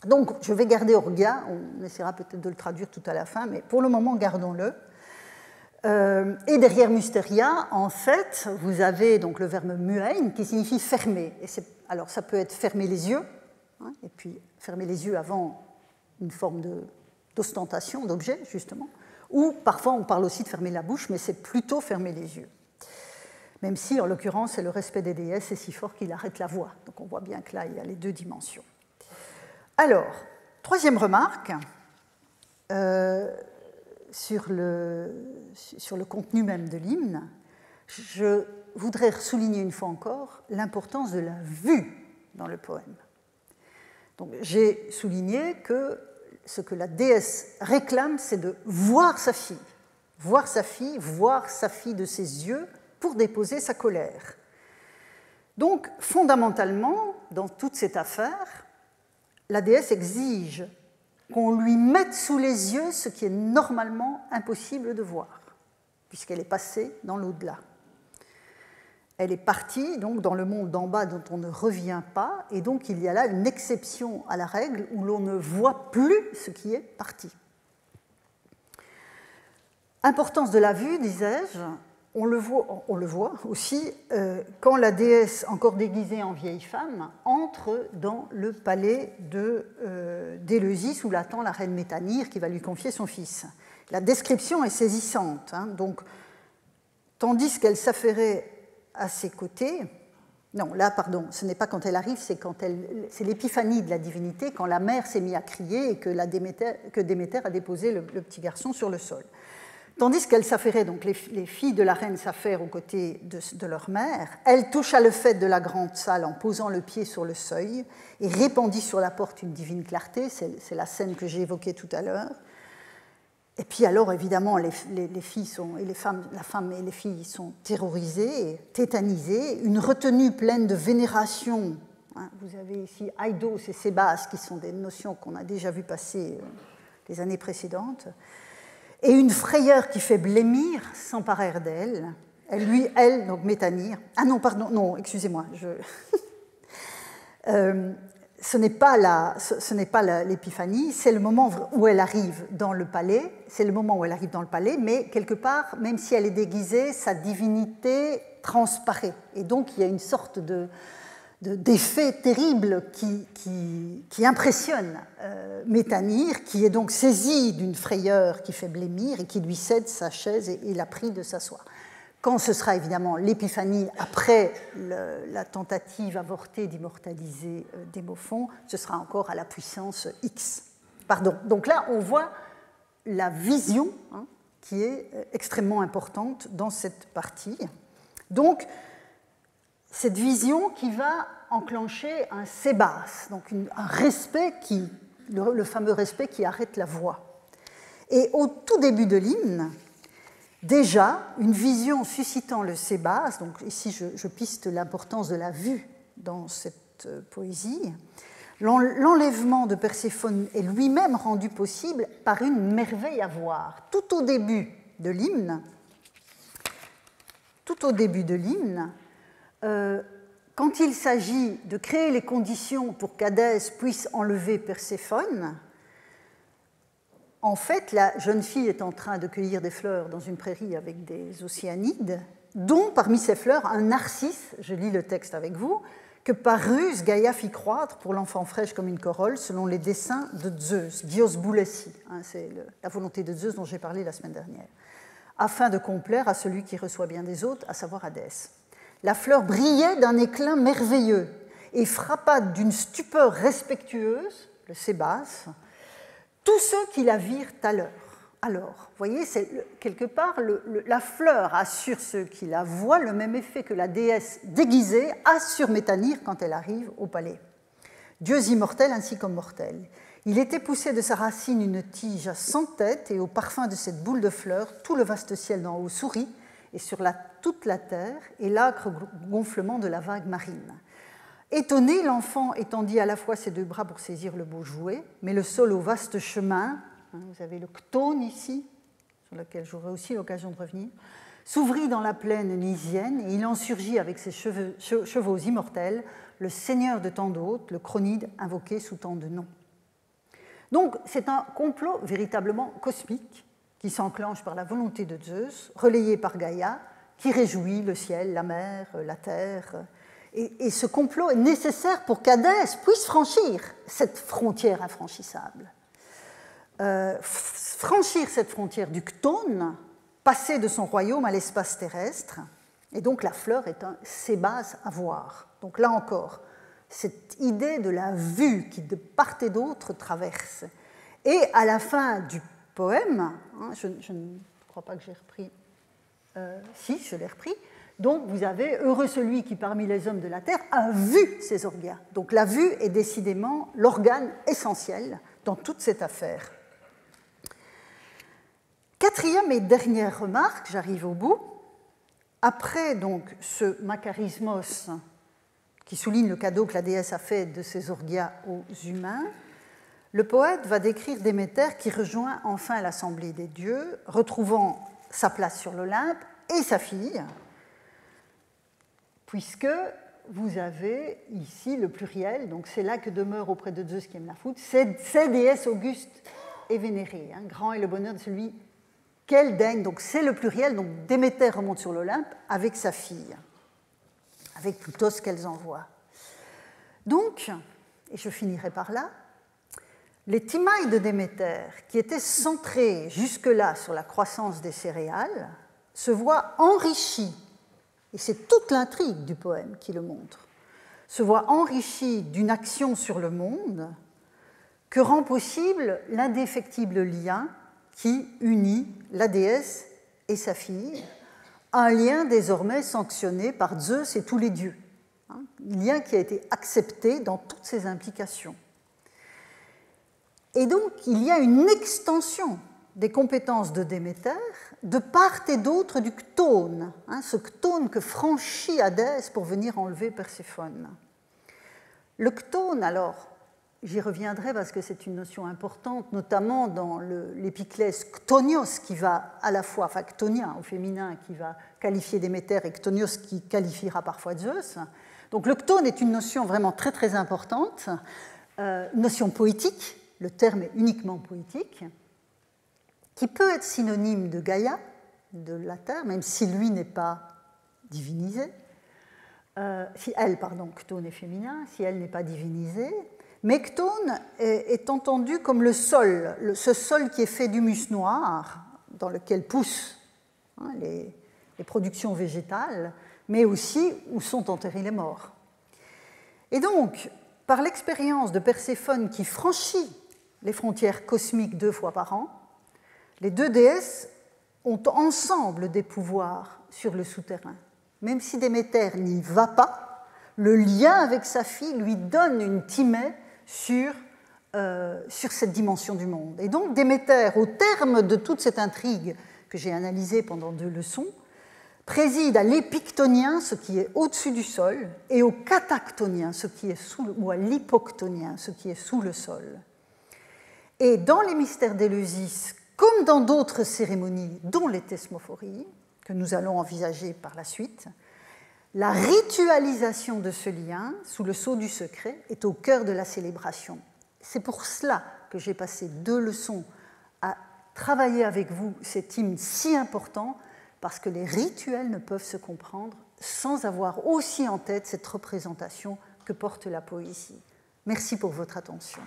Donc je vais garder orgia, on essaiera peut-être de le traduire tout à la fin, mais pour le moment, gardons-le. Et derrière mysteria, en fait, vous avez donc le verbe muein qui signifie fermer. Et alors ça peut être fermer les yeux, hein, et puis fermer les yeux avant une forme d'ostentation, d'objet, justement. Ou parfois on parle aussi de fermer la bouche, mais c'est plutôt fermer les yeux. Même si, en l'occurrence, le respect des déesses est si fort qu'il arrête la voix. Donc on voit bien que là, il y a les deux dimensions. Alors, troisième remarque. Sur le contenu même de l'hymne, je voudrais souligner une fois encore l'importance de la vue dans le poème. Donc, j'ai souligné que ce que la déesse réclame, c'est de voir sa fille de ses yeux pour déposer sa colère. Donc, fondamentalement, dans toute cette affaire, la déesse exige qu'on lui mette sous les yeux ce qui est normalement impossible de voir, puisqu'elle est passée dans l'au-delà. Elle est partie donc dans le monde d'en bas dont on ne revient pas, et donc il y a là une exception à la règle où l'on ne voit plus ce qui est parti. Importance de la vue, disais-je, on le voit aussi quand la déesse, encore déguisée en vieille femme, entre dans le palais d'Éleusis où l'attend la reine Métanire qui va lui confier son fils. La description est saisissante. Hein, donc, tandis qu'elle s'affairait à ses côtés, non, là, pardon, ce n'est pas quand elle arrive, c'est l'épiphanie de la divinité, quand la mère s'est mise à crier et que Déméter a déposé le petit garçon sur le sol. Tandis qu'elles s'affairaient, donc les filles de la reine s'affairent aux côtés de leur mère, elle toucha le faîte de la grande salle en posant le pied sur le seuil et répandit sur la porte une divine clarté, c'est la scène que j'ai évoquée tout à l'heure. Et puis alors, évidemment, les filles la femme et les filles sont terrorisées, tétanisées, une retenue pleine de vénération. Hein, vous avez ici Aidos et Sébas, qui sont des notions qu'on a déjà vues passer les années précédentes. Et une frayeur qui fait blêmir s'emparèrent d'elle. Elle, donc Métanire. Ah non, pardon, non, excusez-moi. Ce n'est pas l'épiphanie, c'est le moment où elle arrive dans le palais. C'est le moment où elle arrive dans le palais, mais quelque part, même si elle est déguisée, sa divinité transparaît. Et donc, il y a une sorte d'effet terrible qui impressionne Métanire, qui est donc saisie d'une frayeur qui fait blêmir et qui lui cède sa chaise et la prie de s'asseoir. Quand ce sera évidemment l'épiphanie, après la tentative avortée d'immortaliser Démophon, ce sera encore à la puissance X. Pardon. Donc là, on voit la vision qui est extrêmement importante dans cette partie. Donc, cette vision qui va enclencher un sébas, donc un respect, le fameux respect qui arrête la voix. Et au tout début de l'hymne, déjà, une vision suscitant le sébas, donc ici je piste l'importance de la vue dans cette poésie, l'enlèvement de Perséphone est lui-même rendu possible par une merveille à voir. Tout au début de l'hymne, tout au début de l'hymne, quand il s'agit de créer les conditions pour qu'Hadès puisse enlever Perséphone, en fait, la jeune fille est en train de cueillir des fleurs dans une prairie avec des océanides, dont parmi ces fleurs un narcisse, je lis le texte avec vous, que par ruse Gaïa fit croître pour l'enfant fraîche comme une corolle selon les desseins de Zeus, Dios boulessi, c'est la volonté de Zeus dont j'ai parlé la semaine dernière, afin de complaire à celui qui reçoit bien des hôtes, à savoir Hadès. La fleur brillait d'un éclat merveilleux et frappa d'une stupeur respectueuse, le Sébas, tous ceux qui la virent alors, vous voyez, quelque part, la fleur a sur ceux qui la voient le même effet que la déesse déguisée a sur Métanire quand elle arrive au palais. Dieux immortels ainsi comme mortels. Il était poussé de sa racine une tige à 100 têtes et au parfum de cette boule de fleurs, tout le vaste ciel d'en haut sourit et sur toute la terre et l'âcre gonflement de la vague marine. Étonné, l'enfant étendit à la fois ses deux bras pour saisir le beau jouet, mais le sol au vaste chemin, vous avez le Chtone ici, sur lequel j'aurai aussi l'occasion de revenir, s'ouvrit dans la plaine nysienne et il en surgit avec ses chevaux immortels, le seigneur de tant d'autres, le Chronide invoqué sous tant de noms. Donc c'est un complot véritablement cosmique qui s'enclenche par la volonté de Zeus, relayé par Gaïa, qui réjouit le ciel, la mer, la terre. Et ce complot est nécessaire pour qu'Hadès puisse franchir cette frontière infranchissable. Franchir cette frontière du Chtone, passer de son royaume à l'espace terrestre, et donc la fleur est un Sébas à voir. Donc là encore, cette idée de la vue qui de part et d'autre traverse. Et à la fin du poème, je ne crois pas que j'ai repris, si, je l'ai repris, donc vous avez « Heureux celui qui parmi les hommes de la terre a vu ces orgas ». Donc la vue est décidément l'organe essentiel dans toute cette affaire. Quatrième et dernière remarque, j'arrive au bout. Après donc ce macarismos qui souligne le cadeau que la déesse a fait de ses orgias aux humains, le poète va décrire Déméter qui rejoint enfin l'assemblée des dieux, retrouvant sa place sur l'Olympe et sa fille, puisque vous avez ici le pluriel, donc c'est là que demeure auprès de Zeus qui aime la foudre, c'est déesse auguste et vénérée. Grand est le bonheur de celui qu'elle daigne, donc c'est le pluriel, donc Déméter remonte sur l'Olympe avec sa fille, avec Plutos qu'elles envoient. Donc, et je finirai par là, les Timailles de Déméter, qui étaient centrés jusque-là sur la croissance des céréales, se voient enrichis, et c'est toute l'intrigue du poème qui le montre, se voient enrichis d'une action sur le monde que rend possible l'indéfectible lien qui unit la déesse et sa fille, un lien désormais sanctionné par Zeus et tous les dieux, un lien qui a été accepté dans toutes ses implications. Et donc, il y a une extension des compétences de Déméter de part et d'autre du Chtone, ce Chtone que franchit Hadès pour venir enlever Perséphone. Le Chtone, alors, j'y reviendrai parce que c'est une notion importante, notamment dans l'épiclèse chtonios qui va à la fois, enfin chtonien au féminin qui va qualifier Déméter et chtonios qui qualifiera parfois Zeus. Donc le Chtone est une notion vraiment très très importante, notion poétique, le terme est uniquement poétique, qui peut être synonyme de Gaïa, de la terre, même si lui n'est pas divinisé, Chtone est féminin, si elle n'est pas divinisée, mais Chtone est entendu comme le sol, ce sol qui est fait d'humus noir, dans lequel poussent les productions végétales, mais aussi où sont enterrés les morts. Et donc, par l'expérience de Perséphone qui franchit les frontières cosmiques 2 fois par an, les deux déesses ont ensemble des pouvoirs sur le souterrain. Même si Déméter n'y va pas, le lien avec sa fille lui donne une timée sur cette dimension du monde. Et donc Déméter, au terme de toute cette intrigue que j'ai analysée pendant 2 leçons, préside à l'épictonien, ce qui est au-dessus du sol, et au catactonien, ou à l'hypoctonien, ce qui est sous le sol. Et dans les mystères d'Éleusis, comme dans d'autres cérémonies, dont les thesmophories, que nous allons envisager par la suite. La ritualisation de ce lien, sous le sceau du secret, est au cœur de la célébration. C'est pour cela que j'ai passé 2 leçons à travailler avec vous cet hymne si important, parce que les rituels ne peuvent se comprendre sans avoir aussi en tête cette représentation que porte la poésie. Merci pour votre attention.